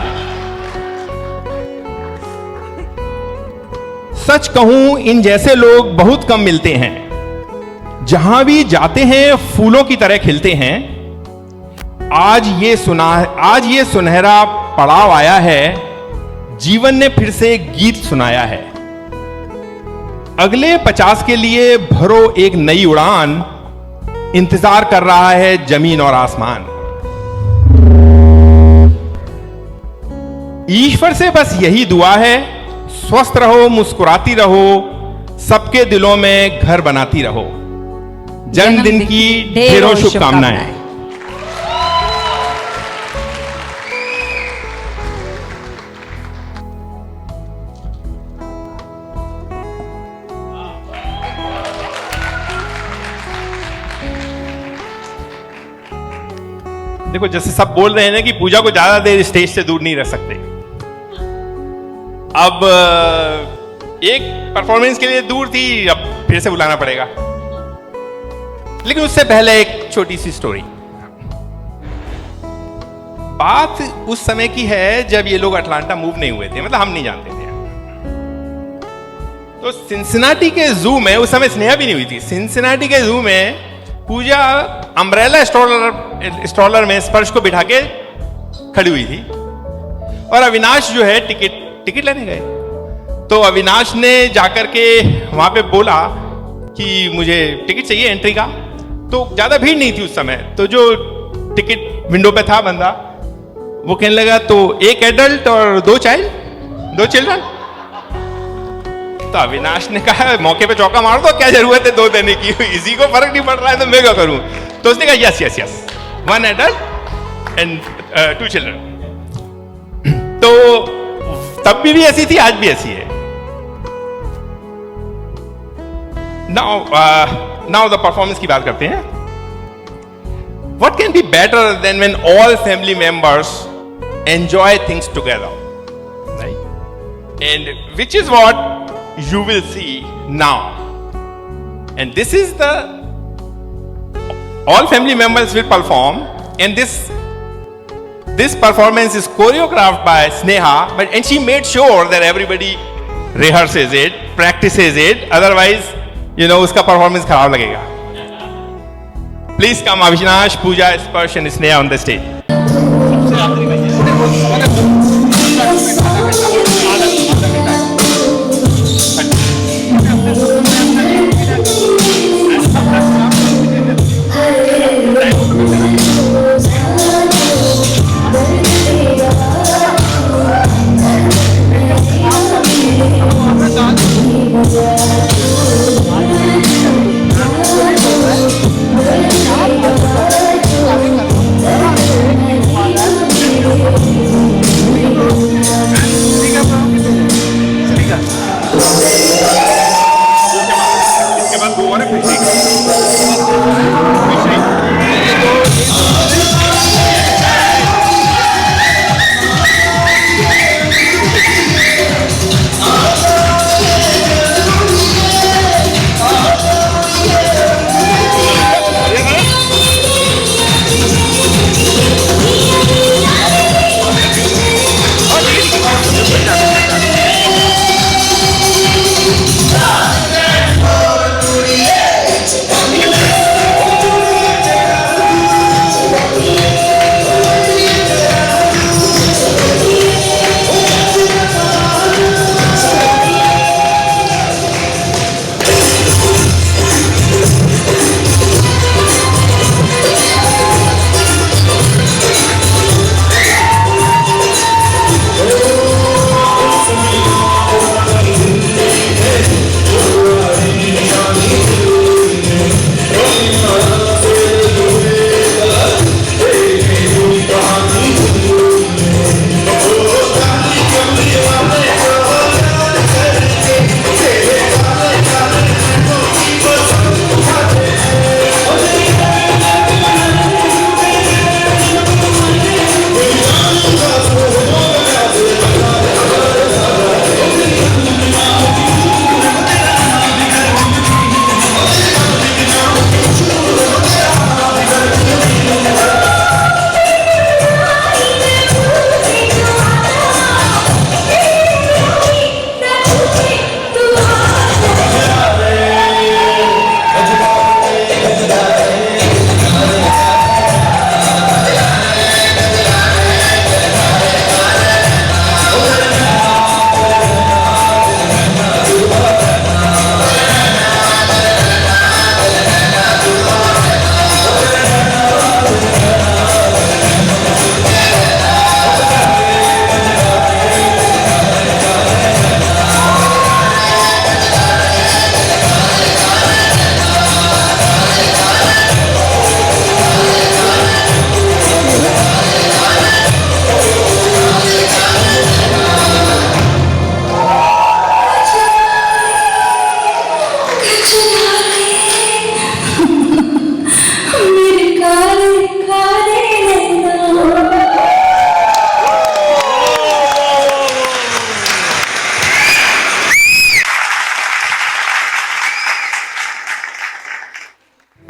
सच कहूं इन जैसे लोग बहुत कम मिलते हैं। जहां भी जाते हैं फूलों की तरह खिलते हैं। आज ये सुनहरा पड़ाव आया है, जीवन ने फिर से गीत सुनाया है। अगले 50 के लिए भरो एक नई उड़ान, इंतजार कर रहा है जमीन और आसमान। ईश्वर से बस यही दुआ है, स्वस्थ रहो, मुस्कुराती रहो, सबके दिलों में घर बनाती रहो। जन्मदिन की ढेरों शुभकामनाएं। देखो, जैसे सब बोल रहे हैं ना कि पूजा को ज्यादा देर स्टेज से दूर नहीं रह सकते। अब एक परफॉर्मेंस के लिए दूर थी, अब फिर से बुलाना पड़ेगा। लेकिन उससे पहले एक छोटी सी स्टोरी। बात उस समय की है जब ये लोग अटलांटा मूव नहीं हुए थे, मतलब हम नहीं जानते थे। तो सिंसिनाटी के जू में, उस समय स्नेहा भी नहीं हुई थी, सिंसिनाटी के जू में पूजा अम्ब्रेला स्ट्रॉलर में स्पर्श को बिठा के खड़ी हुई थी और अविनाश जो है टिकट लेने गए। तो अविनाश ने जाकर के वहां पे बोला कि मुझे टिकट चाहिए एंट्री का। तो ज्यादा भीड़ नहीं थी उस समय, तो जो टिकट विंडो पे था बंदा, वो कहने लगा तो एक एडल्ट और दो चिल्ड्रन। तो अविनाश ने कहा मौके पे चौका मार दो, क्या जरूरत है दो देने की, इसी को फर्क नहीं पड़ रहा है तो मैं क्या करूं। तो उसने कहा यस 1 एडल्ट एंड 2 चिल्ड्रन। तो तब भी ऐसी थी, आज भी ऐसी है। नाउ द परफॉर्मेंस की बात करते हैं। What can be better than when all family members enjoy things together, right? And which is what you will see now. And this is the all family members will perform, and this performance is choreographed by Sneha, and she made sure that everybody rehearses it, practices it, otherwise उसका performance खराब लगेगा. Please come Avinash, Pooja, Sparsh and Sneha on the stage.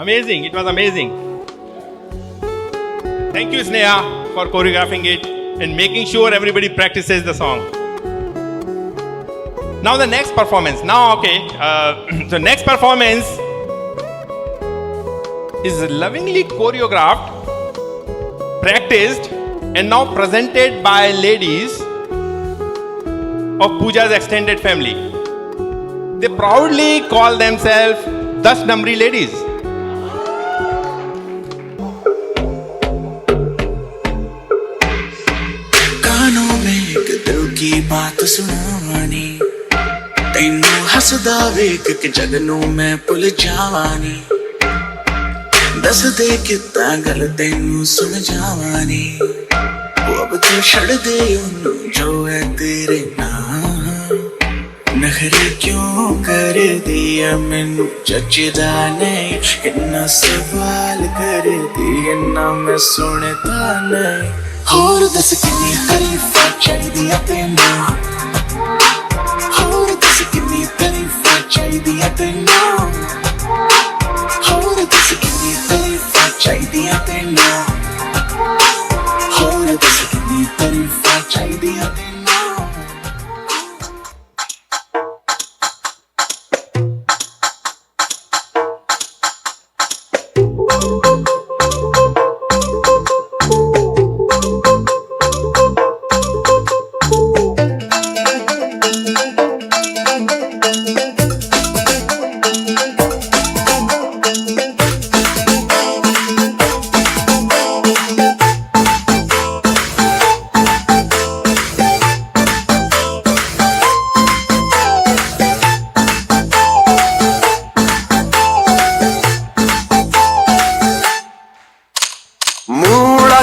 Amazing. It was amazing. Thank you, Sneha, for choreographing it and making sure everybody practices the song. Now the next performance. Now, okay. The next performance is lovingly choreographed, practiced, and now presented by ladies of Pooja's extended family. They proudly call themselves Das Namri Ladies. कानों में एक दिल की बात सुनानी, तैनू हसदा वेख के जगनू मैं भुल जावानी, दस दे किता गल तैनू सुन जावानी, वो अब तू छड़ दे उन्नू जो है तेरे नाम, नखरे क्यों कर दिया मैनू जचदा नहीं, इन्ना सवाल कर दिया ना मैं सुनता नहीं, होर दस किन्नी तारीफां चाहिदियां तैनू, होर दस किन्नी तारीफां चाहिदियां तैनू, होर दस किन्नी तारीफां चाहिदियां तैनू, होर दस किन्नी तारीफां चाहिदियां तैनू।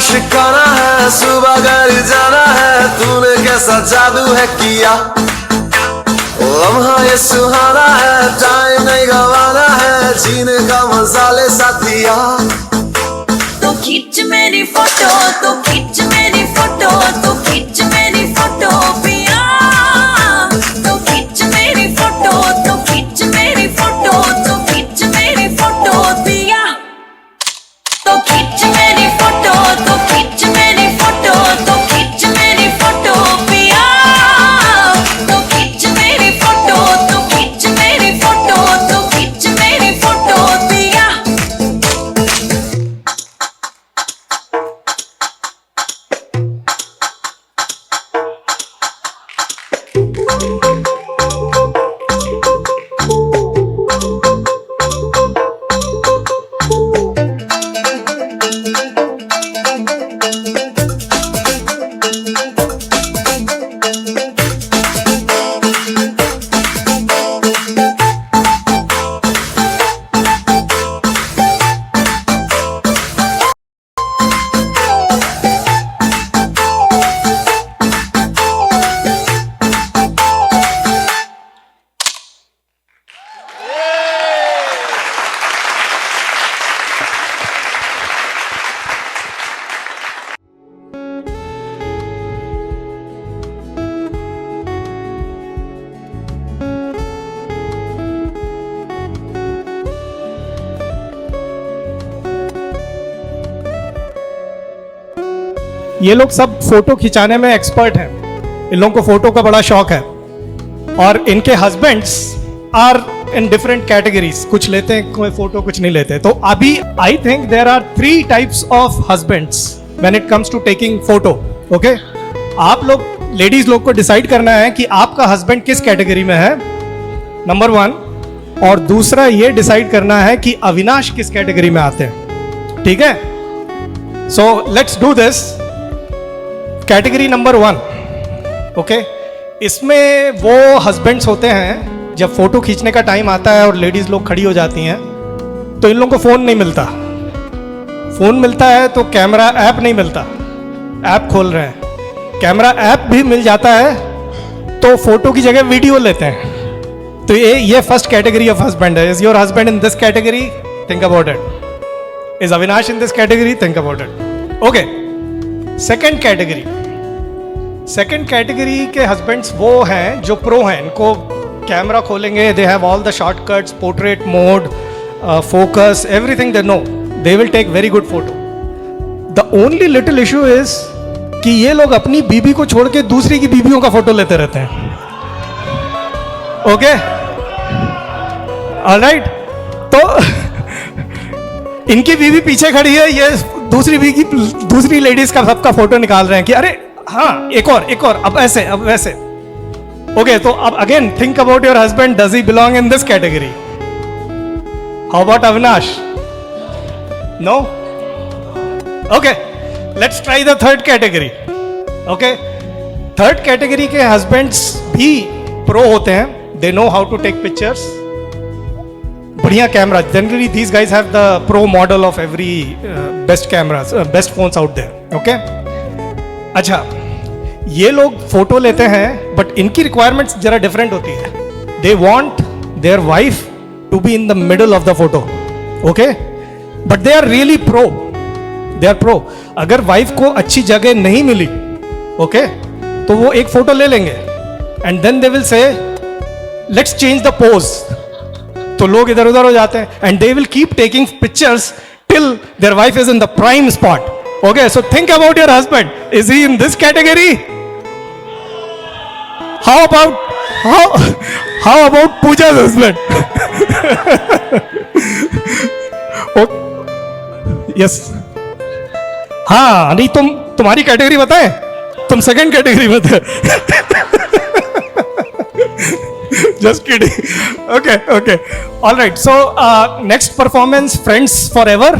शिकाना है सुबह घर जाना है, तूने कैसा जादू है किया, लम्हा ये सुहाना है, टाइम नहीं गवाना है, जीने का मजा ले साथिया। तो खींच मेरी फोटो, तो खींच मेरी फोटो, तो खींच मेरी फोटो पिया, तो खींच मेरी फोटो, तो खींच मेरी फोटो, तो खींच मेरी फोटो पिया, तो खींच मेरी फोटो, तो खींच मेरी फोटो, तो खींच मेरी फोटो पिया, तो खींच मेरी फोटो, तो खींच मेरी फोटो, तो खींच मेरी फोटो पिया। ये लोग सब फोटो खिंचाने में एक्सपर्ट हैं, इन लोगों को फोटो का बड़ा शौक है, और इनके husbands are in different categories, कुछ लेते हैं कोई फोटो, कुछ नहीं लेते। तो अभी I think there are 3 types of husbands when it comes to taking photo. Okay, आप लोग लेडीज लोग को डिसाइड करना है कि आपका हस्बैंड किस कैटेगरी में है, नंबर 1, और दूसरा ये डिसाइड करना है कि अविनाश किस कैटेगरी में आते हैं। ठीक है, so let's do this. Category number 1, okay, इसमें वो हस्बैंड्स होते हैं जब फोटो खींचने का टाइम आता है और लेडीज लोग खड़ी हो जाती हैं तो इन लोगों को फोन नहीं मिलता, फोन मिलता है तो कैमरा ऐप नहीं मिलता, ऐप खोल रहे हैं, कैमरा ऐप भी मिल जाता है तो फोटो की जगह वीडियो लेते हैं। तो ये फर्स्ट कैटेगरी ऑफ हस्बैंड है। Is your husband in this category? Think about it. Is Avinash in this category? Think about it. Okay, second category, second category के हस्बैंड्स वो हैं जो प्रो हैं, इनको कैमरा खोलेंगे, they have all the shortcuts, portrait mode, focus, everything they know. They will take very good photo. The only little issue is कि ये लोग अपनी बीबी को छोड़ के दूसरी की बीबियों का फोटो लेते रहते हैं. Okay, alright. तो इनकी बीबी पीछे खड़ी है, ये दूसरी लेडीज का सबका फोटो निकाल रहे हैं कि अरे हाँ एक और, अब ऐसे, अब वैसे. ओके, तो अब again think about your husband. Does he belong in this category? How about Avinash? No? Okay, let's try the third category. Okay, third category के हस्बैंड्स भी प्रो होते हैं. They know how to take pictures. बढ़िया camera. Generally these guys have the pro model of every best cameras, best phones out there. Okay, अच्छा, ये लोग photo लेते हैं बट इनकी रिक्वायरमेंट्स जरा डिफरेंट होती है. They want their wife to be in the middle of the photo. Okay, but they are really pro. They are pro. अगर वाइफ को अच्छी जगह नहीं मिली, ओके, तो वो एक फोटो ले लेंगे and then they will say let's change the pose. तो लोग इधर उधर हो जाते हैं and they will keep taking pictures till their wife is in the prime spot. Okay, so think about your husband. Is he in this category? How about Puja's husband? Yes. हाँ, नहीं तुम्हारी कैटेगरी बताएं. तुम सेकंड कैटेगरी बताए. Just kidding. Okay. All right. So next performance, Friends Forever.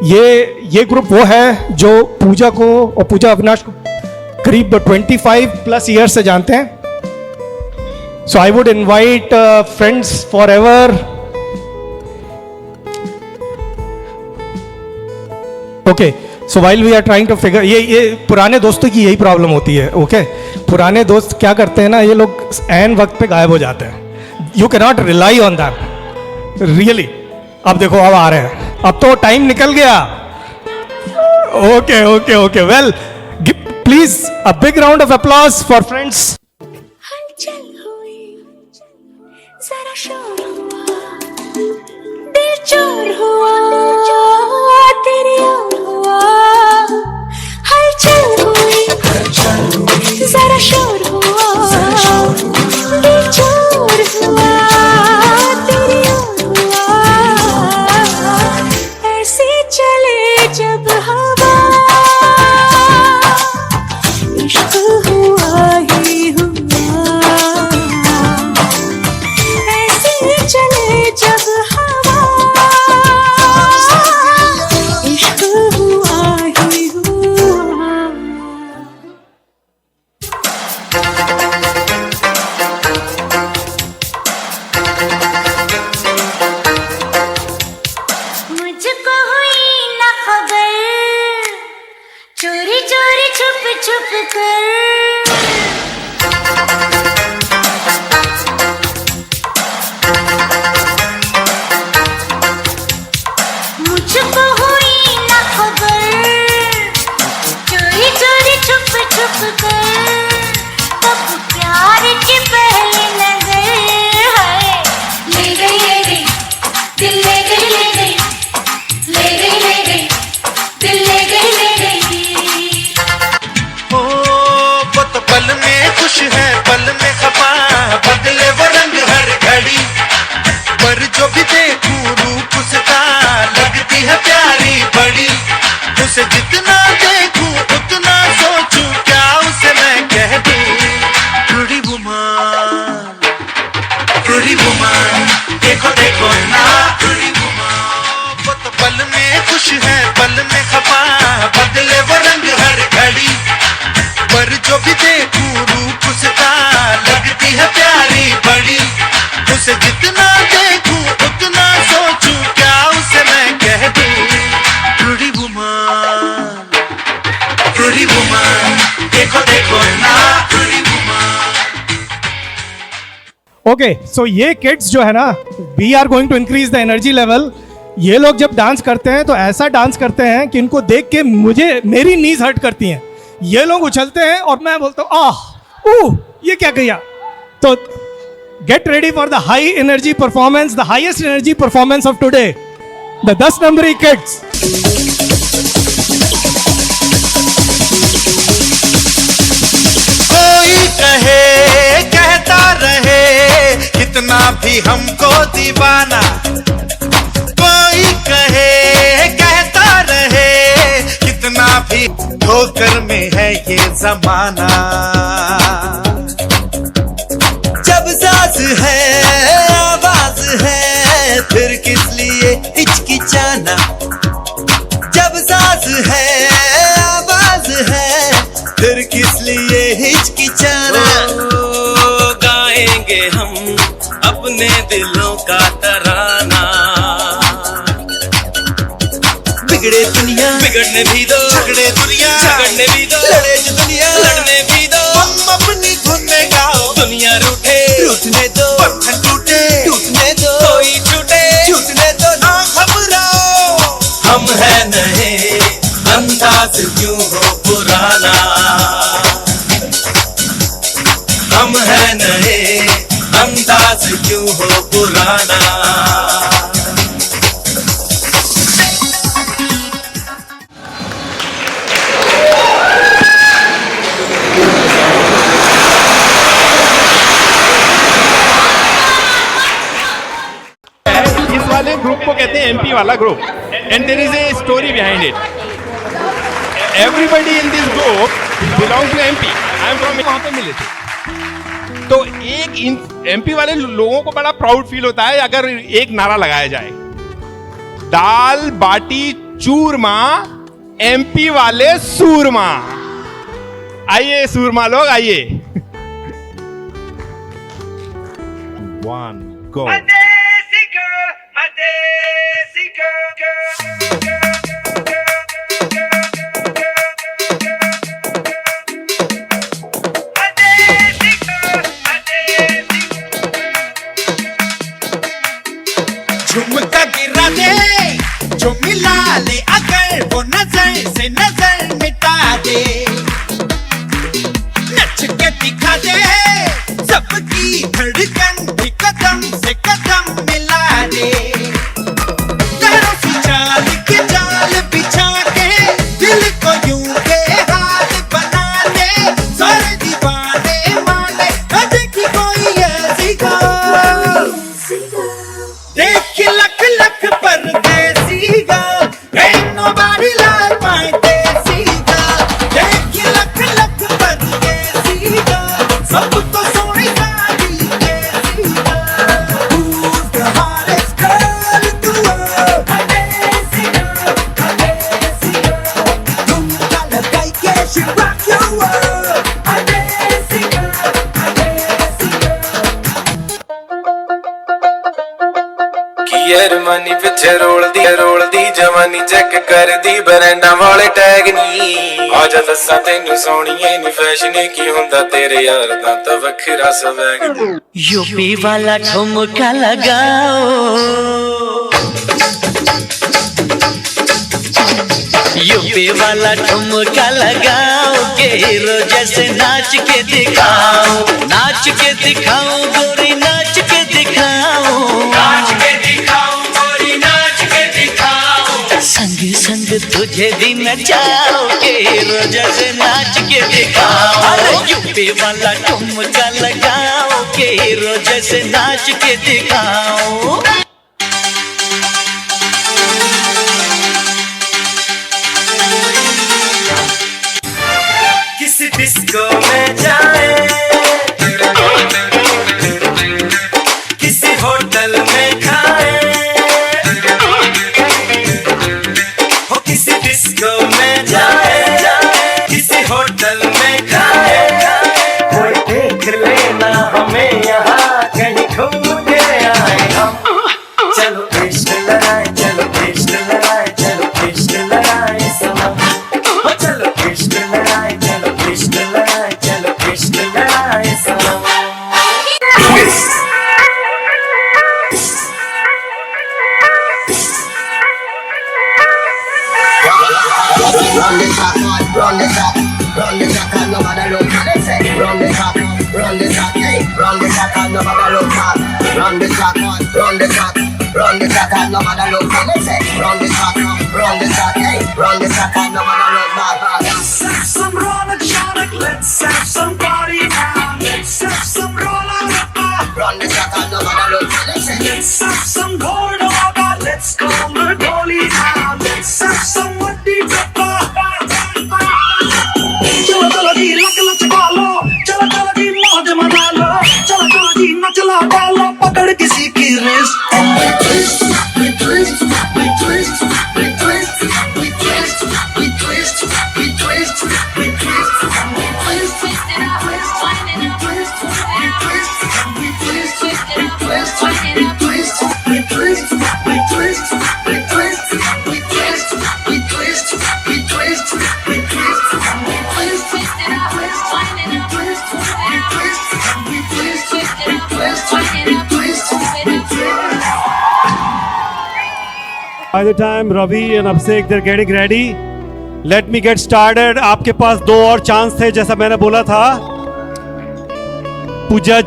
ये group वो है जो पूजा को और पूजा अविनाश को करीब 25+ ईयर से जानते हैं. So I would invite Friends Forever. Okay. So while we are trying to figure, ये पुराने दोस्तों की यही प्रॉब्लम होती है. ओके, पुराने दोस्त क्या करते हैं ना, ये लोग ऐन वक्त पे गायब हो जाते हैं. You can not rely on that really. अब देखो, अब आ रहे हैं. अब तो टाइम निकल गया. Okay. Well, please a big round of applause for friends. जरा शोर हुआ, दिल चोर हुआ, तेरी ओर हुआ. हलचल हुई, जरा शोर हुआ, दिल चोर हुआ, तेरी ओर हुआ. ऐसे चले जब हवा, इश्क हुआ ही हुआ. चले जब हवा, इश्क हुआ ही हुआ. मुझको हुई न खबर, चोरी चोरी छुप छुप कर. मुझको हुई न खबर, चोरी चोरी छुप छुप कर. कब प्यार की पहली नजर है, ले गई दिल, ले गई दिल, ले गई. ओ वो तो पल में खुश है, पल में खफा, बदले वो रंग हर घड़ी. पर जो भी देखूं रूप उसका, लगती है प्यारी बड़ी. उसे जितना देखूं उतना सोचूं, क्या उसे मैं कह दूं. प्रीटी वुमन, देखो देखो ना. प्रीटी वुमन, वो तो पल में खुश है, पल में खफा, बदले वो रंग हर घड़ी. पर जो भी देखूं रूप उसका, लगती है प्यारी बड़ी. उसे जितना देखूं उतना सोचूं, क्या उसे मैं कह दूं. प्रीटी वुमन, देखो देखो ना. Pretty woman. ओके, सो ये किड्स जो है ना, we are going to increase the energy level. ये लोग जब डांस करते हैं तो ऐसा डांस करते हैं कि इनको देख के मेरी नीज हर्ट करती हैं. ये लोग उछलते हैं और मैं बोलता हूँ ये क्या किया. तो Get ready for the high energy performance, the highest energy performance of today. The 10 numberi kids. कोई कहे कहता रहे कितना भी हमको दीवाना, कोई कहे कहता रहे कितना भी ठोकर में है ये जमाना। जब साज है आवाज है फिर किस लिए हिचकिचाना, जब साज है आवाज है फिर किस लिए हिचकिचाना। गाएंगे हम अपने दिलों का तराना, बिगड़े दुनिया बिगड़ने भी दो, झगड़े दुनिया झगड़ने भी दो, लड़े जो दुनिया लड़ने भी दो। हम अपनी धुन में गाओ, दुनिया रूठे रूठने दो, बंधन टूटे टूटने दो, कोई छूटे छूटने दो, ना घबराओ। हम है नए अंदाज क्यों हो पुराना, हम है नए अंदाज क्यों हो पुराना। इस वाले ग्रुप को कहते हैं एमपी वाला group, and there is a story behind it. Everybody in this group belong to MP. I am from, वहां पे मिले थे। तो एक एमपी वाले लोगों को बड़ा प्राउड फील होता है अगर एक नारा लगाया जाए, दाल बाटी चूरमा एमपी वाले सूरमा। आइए सूरमा लोग आइए। 1 go। झुमका गिरा दे जो मिला ले अगर वो नजर से नजर मिटा दे, नच के दिखा दे सबकी धड़कन भी कदम से कदम मिला दे। करो सी चाल की चाल बिछा के दिल को यूं के हाथ बना दे, सारे दीवाने माने देखी कोई ऐसी गाल, देखी लख लख परदेसी गाल, ain't nobody like my देसी गाल, देखी लख लख परदेसी गाल, सब तो सोनी सारी देसी गाल। Who's the hottest girl in the world? देसी girl, देसी girl, झुमका लगाई के she rock your world। देसी girl, देसी की अरमानी पिछे रोल दी जवानी चेक कर दी बरैंडा वाले टैग नी। आजा दसा तेनू सोनिए नी फैशन की हुंदा तेरे यार दा तां वखरा स्वैग। यूपी वाला ठुमका लगाओ, यूपी वाला ठुमका लगाओ, के हीरो जैसे नाच के दिखाओ, नाच के दिखाओ गोरी नाच के दिखाओ, नाच के दिखाओ गोरी नाच के दिखाओ, संग संग तुझे भी नचाओ, के हीरो जैसे नाच के दिखाओ। अरे यूपी वाला ठुमका लगाओ, के हीरो जैसे नाच के दिखाओ। किसी डिस्को में जाए, किसी होटल में खाए, हो किसी डिस्को में जाए, किसी होटल में खाए, कोई देख लेना हमें यहाँ कहीं घूम के आए हम। चलो इश्क लड़ाए, चलो इश्क लड़ाए, चलो इश्क लड़ाए सनम, हो चलो इश्क लड़ाए, चलो इश्क लड़ाए, चलो इश्क लड़ाए सनम। Run the track, run the track, and nobody look at it. Say, run the track, hey, run the track, and nobody look back. Run the track, run the track, run the track, and nobody look back. Let's say, run the track, hey, run the track, and nobody look back. Let's have some Roller-Tronic, let's have some party now. Let's have some Roller-Ripper. Run the track, and nobody look back. Let's have some Gold-Dogger, let's call the goalie now. Let's have some Woody-Ripper. चलो चलो जी luck लचका लो, चलो चलो जी मौज मना लो, चलो चलो जी नचला डालो, पकड़ किसी की wrist. We twist, we twist, we twist, we twist, we twist, we twist, we twist, we twist, twist it up, we twist, we twist, we twist, we twist, we twist, we twist, we twist, we twist, we twist, we twist, we twist, we twist. By the time Ravi and Abhishek they're getting ready, let me get started. आपके पास 2 और chance थे जैसा मैंने बोला था. पूजा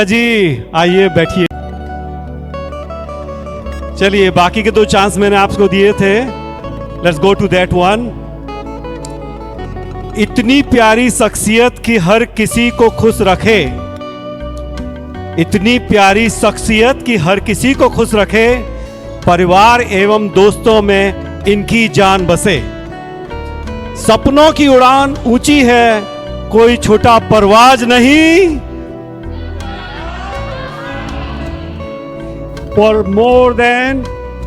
जी आइए बैठिए. चलिए बाकी के 2 चांस मैंने आपको दिए थे. Let's go to that one. इतनी प्यारी शख्सियत कि हर किसी को खुश रखे. इतनी प्यारी शख्सियत कि हर किसी को खुश रखे. परिवार एवं दोस्तों में इनकी जान बसे. सपनों की उड़ान ऊंची है, कोई छोटा परवाज नहीं. For more than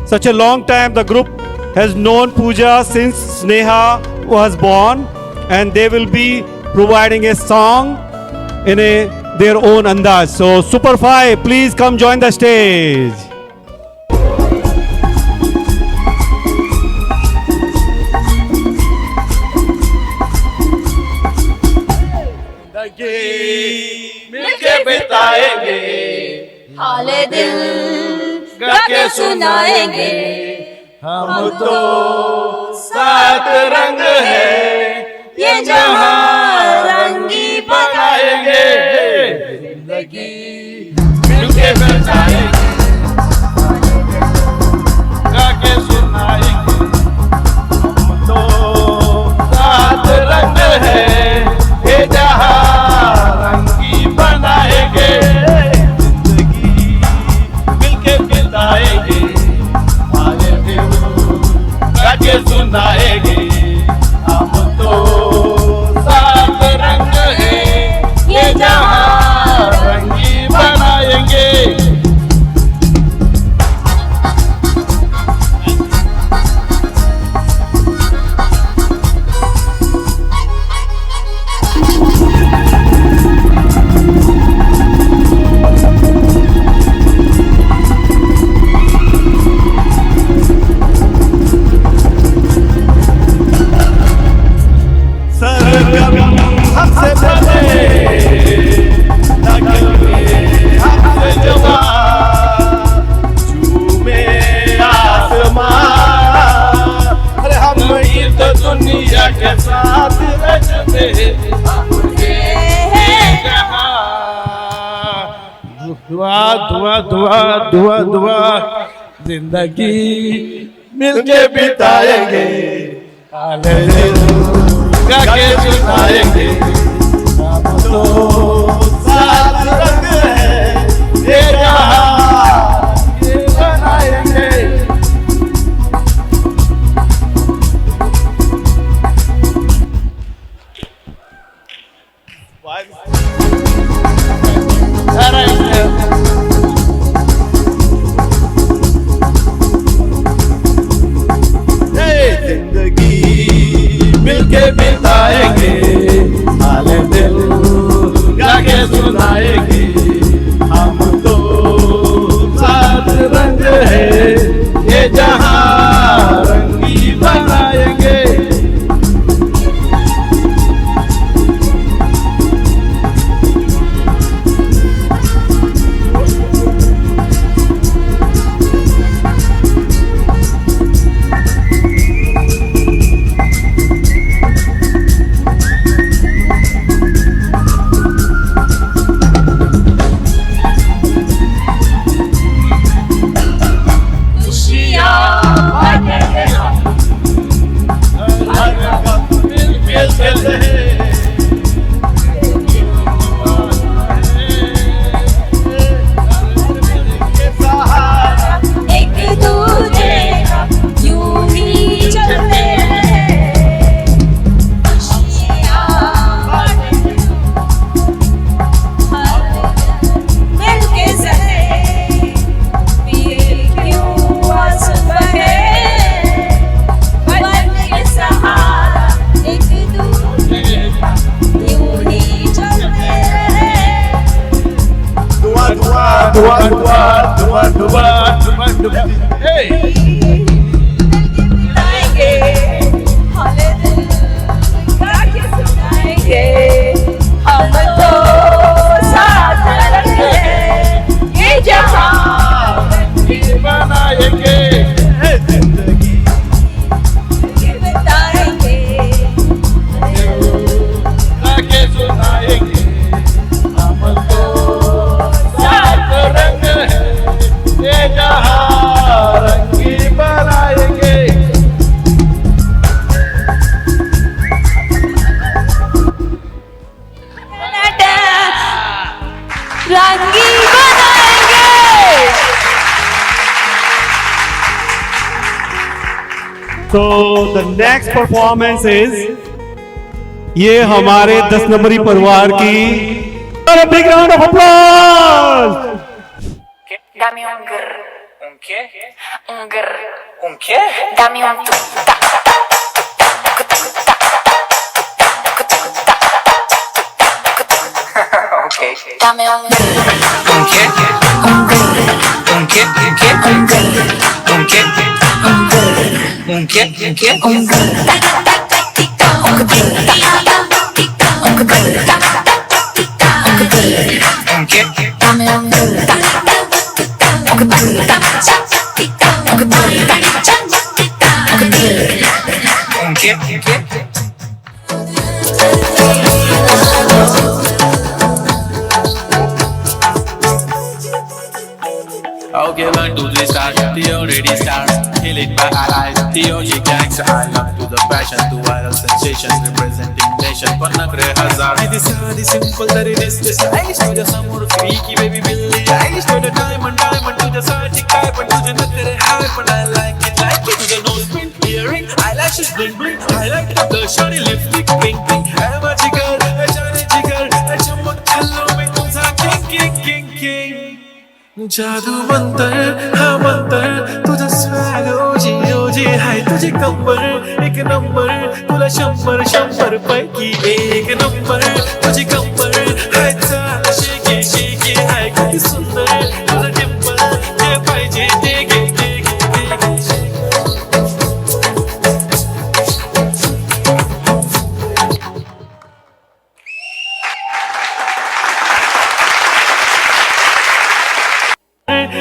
such a long time, the group has known Pooja since Sneha was born, and they will be providing a song in their own andaz. So Super 5, please come join the stage. मिलके बिताएंगे, हाले दिल गा के सुनाएंगे. हम तो 7 रंग है, ये जहां रंगी बनाएंगे. जिंदगी मिलके बिताएंगे, गा के सुनाएंगे. हम तो 7 रंग है, ये जहां रंगी बनाएंगे. जिंदगी मिलके बिताएंगे, हाले दिल गा के सुनाएंगे. हम तो 7 रंग है, ये जहां रंगी बनाएंगे. हमसे बने हमसे जवान, झूमे आसमां. अरे हम ही तो दुनिया के साथ रचते कहाँ. दुआ दुआ दुआ दुआ दुआ, जिंदगी मिलके बिताएंगे, हाले गा के सुनाएंगे. हम तो 7 रंग है, ये जहां ये बनाएंगे. जिंदगी मिलके बिताएंगे, हाले दिल गा के सुनाएंगे. हम तो So the next performance is ये हमारे 10 नंबरी परिवार की a big round of applause. Dame un grr. ¿Un qué? Un grr. ¿Un qué? Dame un tu. Okay. Dame un grr. ¿Un qué? Un grr. ¿Un qué? ¿Un qué? Un grr. ¿Un qué? Un grr. ¿Un qué? ¿Un qué? Un grr. Un qué? Dame un grr. ¿Un qué? ¿Un qué? Okay, 1, 2, 3, start. The already start. Kill it by our eyes. The OG gangster island to the passion, to viral sensations, representing nation. Panakre hazar. This is simple that it is. The stylish to the samur freaky baby Billy. Stylish to the diamond to the sartic type and to the nakre hype. And I like it to the nose print, earring, eyelashes bling bling. I like the shawty lipstick pink pink. I'm a jigger, a shawty jigger, a chumma hello me तुझा king king king king. जादू मंतर हाँ मंतर तुझा swag ओजी हाय तुझे कंबर एक number तुला शंभर शंभर पैकी एक नंबर तुझे कंबर हाय चाल शेकी शेकी हाय किती सुंदर तुझा टेम्पल जे पाहिजे ते घे ते घे ते घे.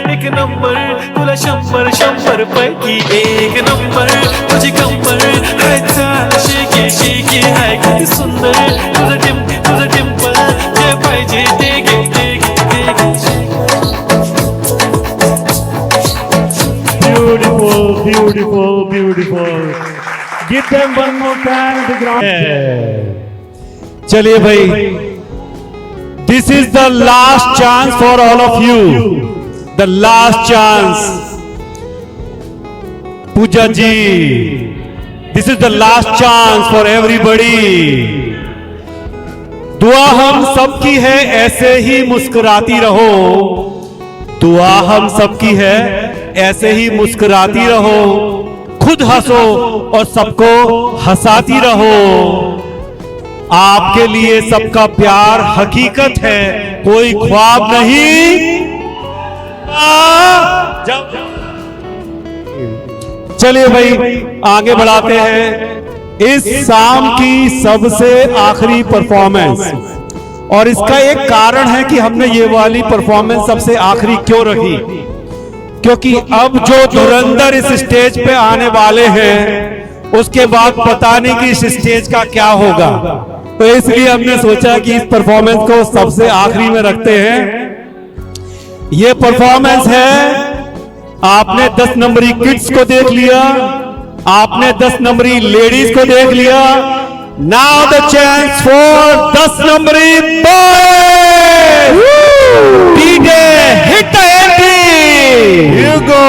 एक नंबर तुला शंभर शंभर पैकी एक नंबर तुझी कंबर हाय चाल शेकी शेकी हाय किती सुंदर तुझं टेम्पल जे पाहिजे ते घे ते घे ते घे. Beautiful, beautiful, beautiful. Give them one more time the ground. चलिए भाई, this is the last chance for all of you. The last chance. Pooja ji, this is the last chance for everybody. दुआ हम सबकी है, ऐसे ही मुस्कुराती रहो. दुआ हम सबकी है, ऐसे ही मुस्कुराती रहो. खुद हंसो और सबको हंसाती रहो. आपके लिए सबका प्यार हकीकत है, कोई ख्वाब नहीं. चलिए भाई आगे बढ़ाते हैं. इस शाम की सबसे आखिरी परफॉर्मेंस, और इसका एक कारण है कि हमने ये वाली परफॉर्मेंस सबसे आखिरी क्यों रखी, क्योंकि अब जो धुरंधर इस स्टेज पे आने वाले हैं उसके बाद पता नहीं कि इस स्टेज का क्या होगा. तो इसलिए हमने सोचा कि इस परफॉर्मेंस को सबसे आखिरी में रखते हैं. ये परफॉर्मेंस है, आपने 10 नंबरी किड्स को देख लिया, आपने 10 नंबरी लेडीज को देख लिया. नाउ द चांस फॉर 10 नंबरी boys. DJ hit the entry. Here you go.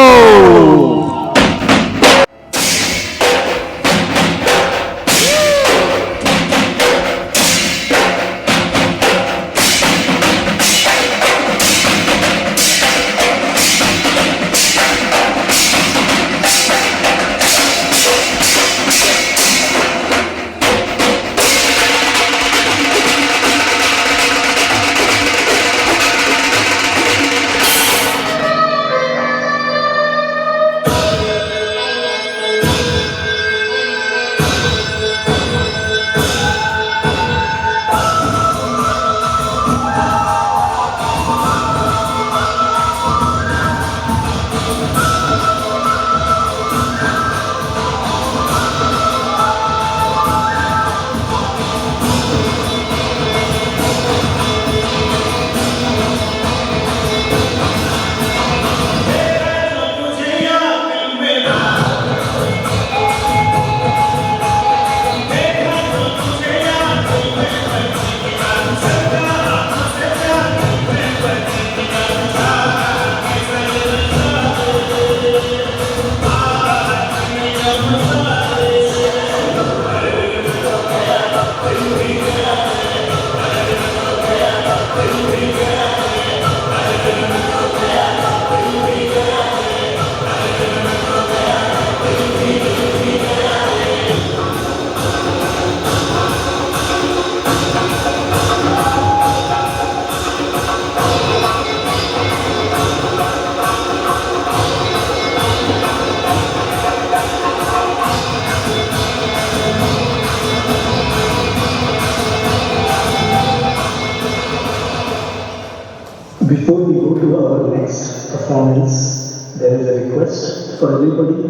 go to our next performance, there is a request for everybody.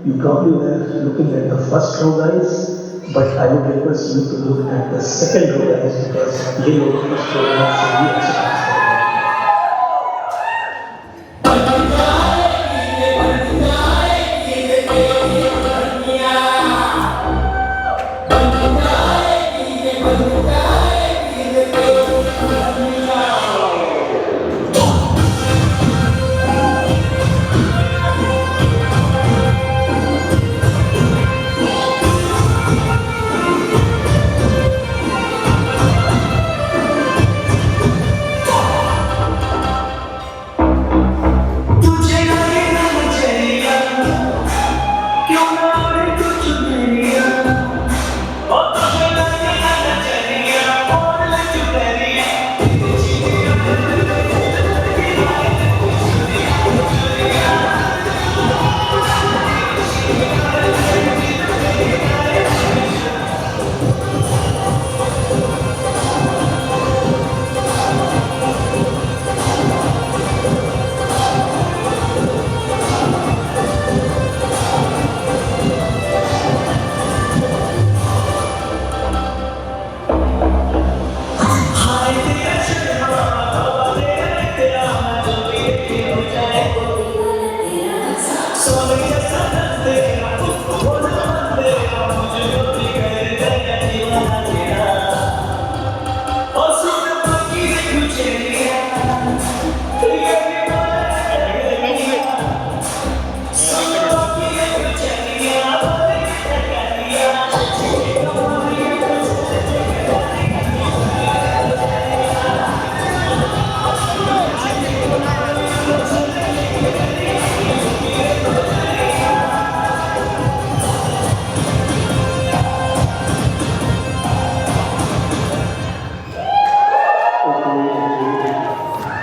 You probably were looking at the first row guys, but I would request you to look at the second row guys because ये लोग first row guys से भी अच्छा dance करेंगे।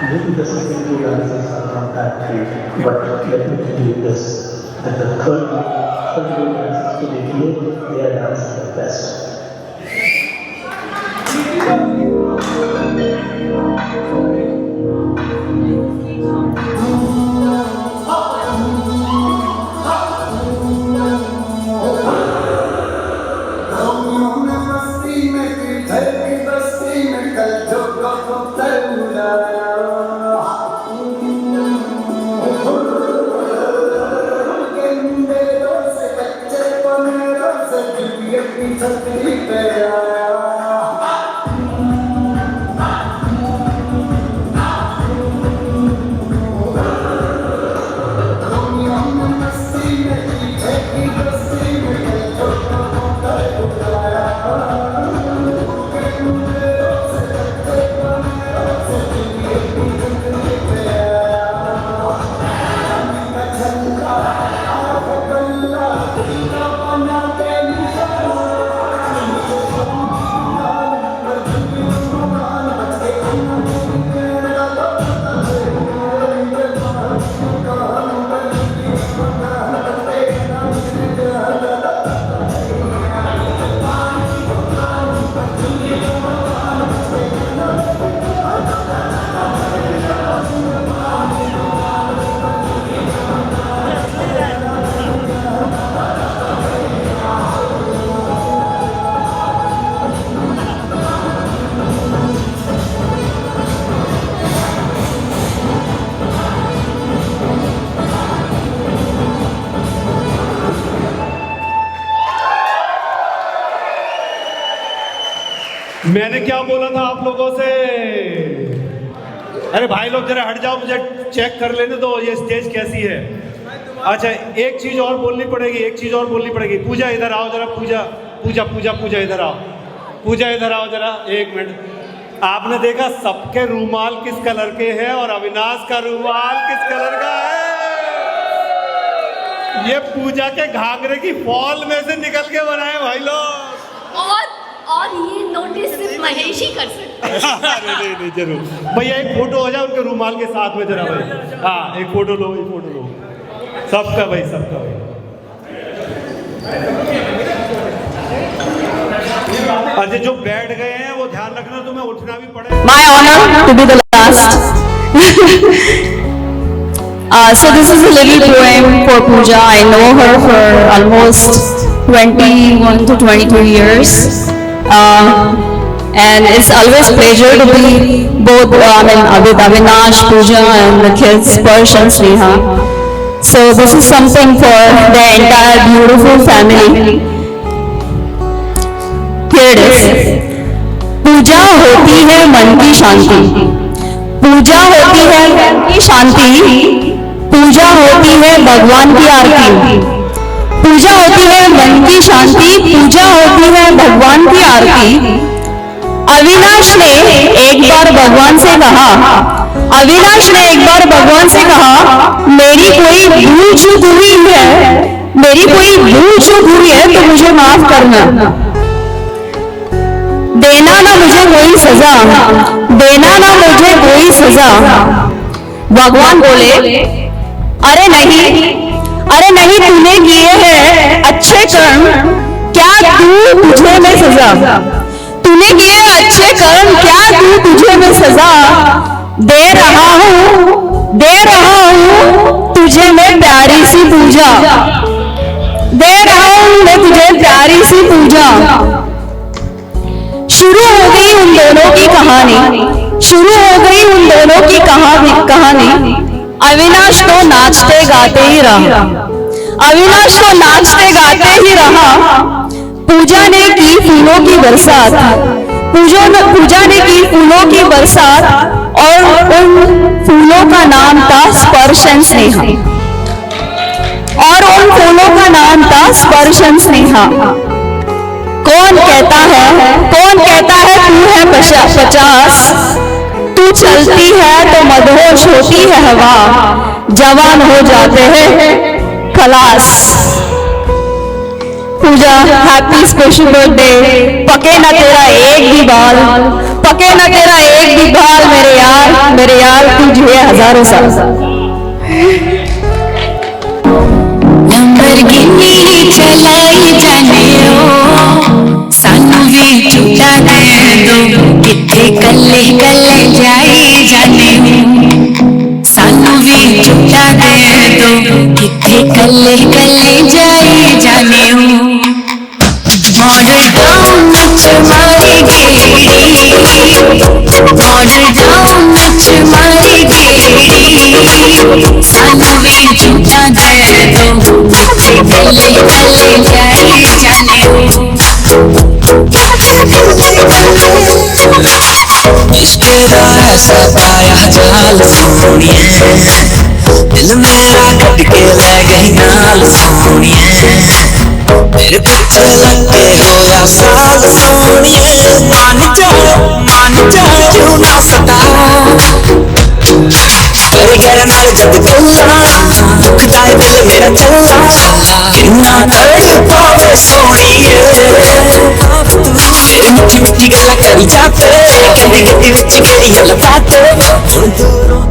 Maybe the second two dances are not that great, but let me tell you this, that the third two dances to the field, they are dancing the best. मैंने क्या बोला था आप लोगों से? अरे भाई लोग जरा हट जाओ, मुझे चेक कर लेने दो ये स्टेज कैसी है। अच्छा एक चीज और बोलनी पड़ेगी, एक चीज और बोलनी पड़ेगी। पूजा इधर आओ जरा, पूजा पूजा पूजा पूजा इधर आओ, पूजा इधर आओ जरा, एक मिनट। आपने देखा सबके रूमाल किस कलर के हैं और अविनाश का रूमाल किस कलर का है? ये पूजा के घाघरे की फॉल में से निकल के बनाए भाई लोग। और ये नोटिस सिर्फ महेश ही कर सकते हैं। नहीं जरूर भैया, एक फोटो हो जाए उनके रूमाल के साथ में जरा भाई। हाँ एक फोटो लो, एक फोटो लो, सबका भाई, सबका भाई। अच्छा जो बैठ गए हैं वो ध्यान रखना, तुम्हें उठना भी पड़ेगा। My honor to be the last. So this is a little poem for Pooja. I know her for almost 21 to 22 years. And it's always pleasure to be both, with Avinash, Pooja and the kids, Sparsh and Sneha. So this is something for the entire beautiful family. Here it is. पूजा होती है मन की शांति, पूजा होती है मन की शांति, पूजा होती है भगवान की आरती, पूजा होती है मन की शांति, पूजा होती है भगवान की आरती। अविनाश ने एक बार भगवान से कहा, अविनाश ने एक बार भगवान से कहा, मेरी कोई भूल चूक हुई है, मेरी कोई भूल चूक हुई है तो मुझे माफ करना, देना ना मुझे कोई सजा, देना ना मुझे कोई सजा। भगवान बोले, अरे नहीं तूने किए हैं अच्छे कर्म, क्या तू तुझे में सजा, तूने किए अच्छे कर्म, क्या तू तुझे में सजा। दे रहा हूं तुझे मैं प्यारी सी पूजा, दे रहा हूं मैं तुझे प्यारी सी पूजा। शुरू हो गई उन दोनों की कहानी, शुरू हो गई उन दोनों की कहानी। अविनाश तो नाचते गाते ही रहा, अविनाश तो नाचते गाते ही रहा। पूजा ने की फूलों की बरसात, पूजा ने की फूलों की बरसात, और उन फूलों का नाम था स्पर्श एंड स्नेहा, और उन फूलों का नाम था स्पर्श एंड स्नेहा। कौन कहता है तू है 50, तू चलती है तो मदहोश होती है हवा, जवान हो जाते हैं खलास। पूजा हैप्पी स्पेशल बर्थडे, पके ना तेरा एक भी बाल, पके ना तेरा एक भी बाल, मेरे यार तू जिए हजारों साल। लंबरगिनी चलाई जाने ओ, सानू भी झूठा दे दो, किथे कल्ले कल्ले जाई जाने, सानू भी झूठा दे दो, किथे कल्ले कल्ले जाई जाने। मॉडल टाउन विच मारी गेड़ी, मॉडल टाउन विच मारी गेड़ी, सानू भी झूठा दे दो, किथे कल्ले कल्ले जाई जाने। इश्क दा ऐसा पाया जाल सोनिए, दिल मेरा कट के ले गई नाल सोनिए, मेरे पीछे लग के होया साल सोनिए। मान जा क्यों ना सता, तेरे गैर नाल जब गल्ला, दुखदा है दिल मेरा चला, किन्ना दर्द पावे सोनिए। तेरे मिठी मिठी गल्ला करी जाते, गंदी गंदी विच केड़ियां लफाते, हुण दूरों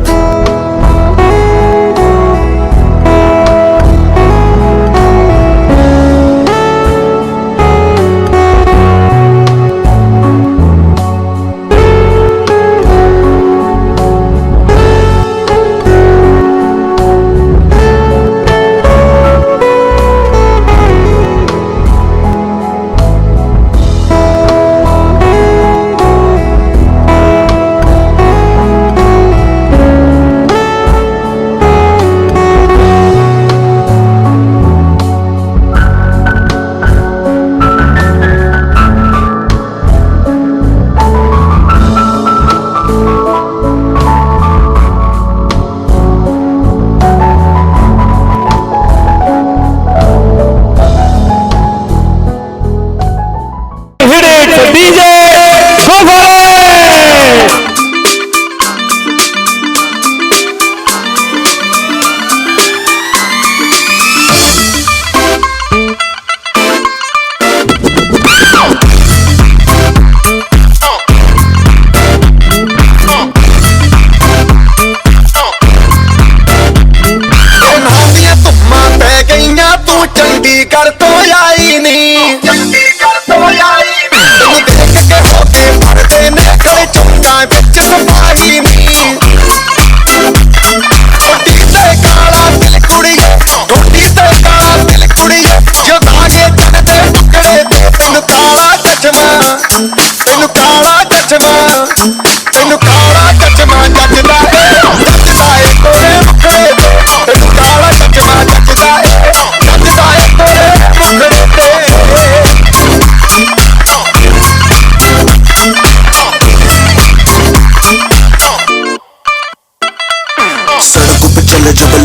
चंडीगढ़ तो आई नहीं, चंडीगढ़ तो आई नहीं, देख के होते मरते ने कोई चुंगा बिच सपाही नहीं।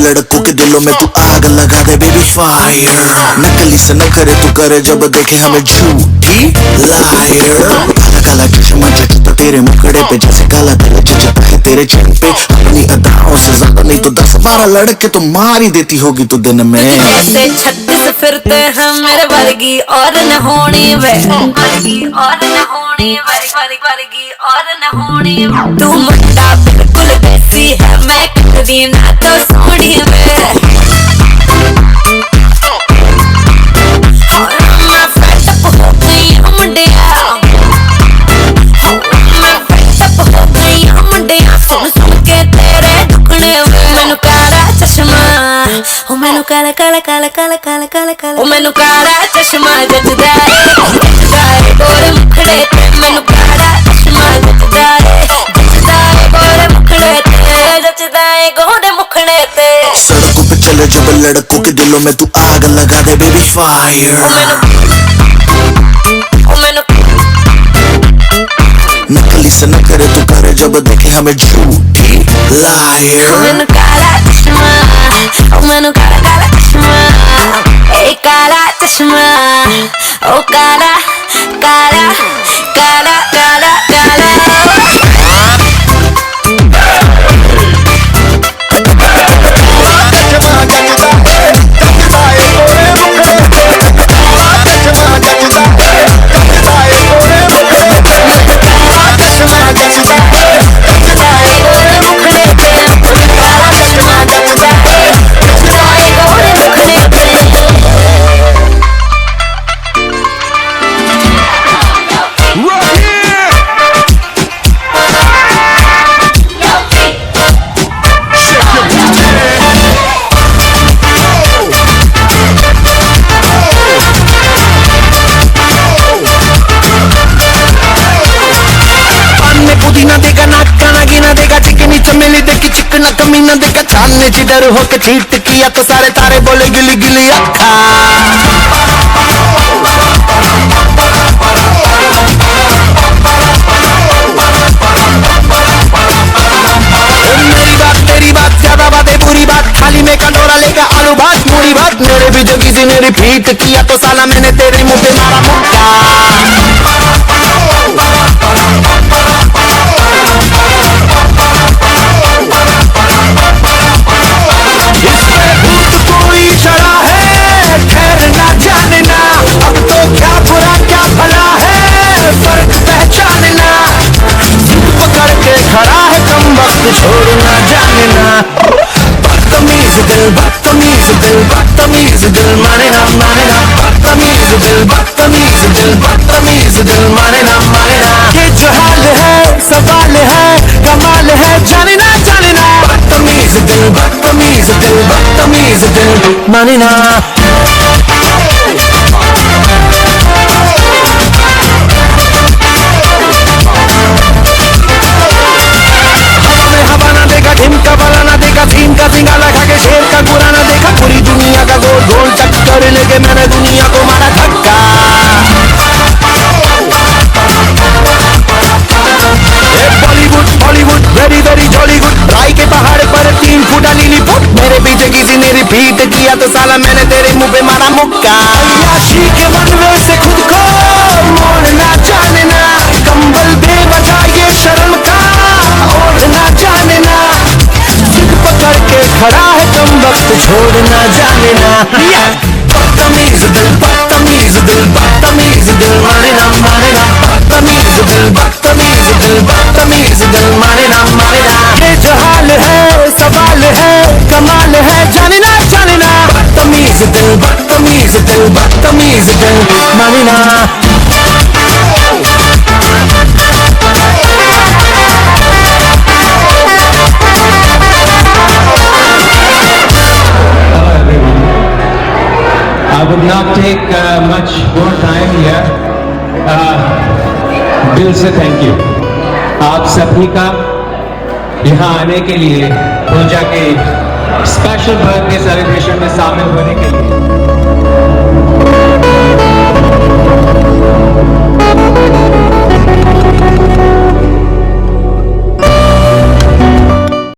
लड़कों के दिलों में तू आग लगा दे बेबी फायर। नकली से न करे तू करे जब देखे हमें झूठी लायर। काला काला चश्मा जचता तेरे मुखड़े पे जैसे काला दिल जचता है तेरे चेहरे पे। अपनी अदाओं से ज्यादा नहीं तो 10-12 लड़के तो मार ही देती होगी तू दिन में। ऐसे 36 फिरते हैं मेरे वर्गी और न होनी वे, वर्गी और न होनी वर्गी और न होनी। तू मुंडा बिल्कुल देसी है, मैं कभी ना तो सोनी वे। मैं fed up हो गई हूँ मुंडिया, मैं fed up हो गई हूँ मुंडिया। सुन सुन के तेरे दुखने वे। मैनू काला चश्मा, ओ मैनू काला काला काला काला काला काला काला, ओ मैनू काला चश्मा जचदा है गोरे मुखड़े ते। मैनू काला चश्मा जचदा है गोरे मुखड़े ते, जचदा है गोरे मुखड़े ते। सड़कों पे चले जब लड़कों के दिलों में तू आग लगा दे बेबी फायर। नकली से न करे तू करे जब देखे हमें झूठी लायर। मैनू काला चश्मा, ओ मैनू काला काला चश्मा, ए काला चश्मा, ओ काला काला काला काला काला। चिकना कमीना देखा चांदने जिधर होके चीट किया तो सारे तारे बोले गिली गिली अक्खा। मेरी बात ज्यादा बातें बुरी बात, थाली में कटोरा लेकर आलू भात मूड़ी भात। मेरे भी जो किसी ने रिपीट किया तो साला मैंने तेरे मुंह पे मारा मुक्का। खड़ा है कम वक्त छोड़ना जानना। बदतमीज दिल बदतमीज दिल बदतमीज दिल माने ना माने ना। बदतमीज दिल बदतमीज दिल बदतमीज दिल माने ना माने ना। ये जो हाल है सवाल है कमाल है जाने ना जाने ना। बदतमीज दिल बदतमीज दिल बदतमीज दिल माने ना। ढिमका वाला ना देखा, भीम का सिंगाला खा के शेर का बुरा ना देखा। पूरी दुनिया का गोल गोल चक्कर लेके मैंने दुनिया को मारा धक्का। Bollywood Bollywood very very Jollywood. राय के पहाड़ पर 3 फुटा नीली फुट। मेरे पीछे किसी ने रिपीट किया तो साला मैंने तेरे मुंह पे मारा मुक्का। अय्याशी के बनवे से खुद को मोड़ना जानना। कंबल बेवजह ये शर्म का ओढ़ना जानना। पकड़ के खड़ा है कम वक्त छोड़ना जानना। बदतमीज दिल बदतमीज दिल बदतमीज दिल माने ना माने ना। बदतमीज दिल बदतमीज दिल बदतमीज दिल माने ना माने ना। ये जो हाल है सवाल है कमाल है जानना जानना। बदतमीज दिल बदतमीज दिल बदतमीज दिल माने ना। I would not take much more time here. दिल से थैंक यू आप सभी का यहाँ आने के लिए, पूजा के स्पेशल बर्थडे सेलिब्रेशन में शामिल होने के लिए।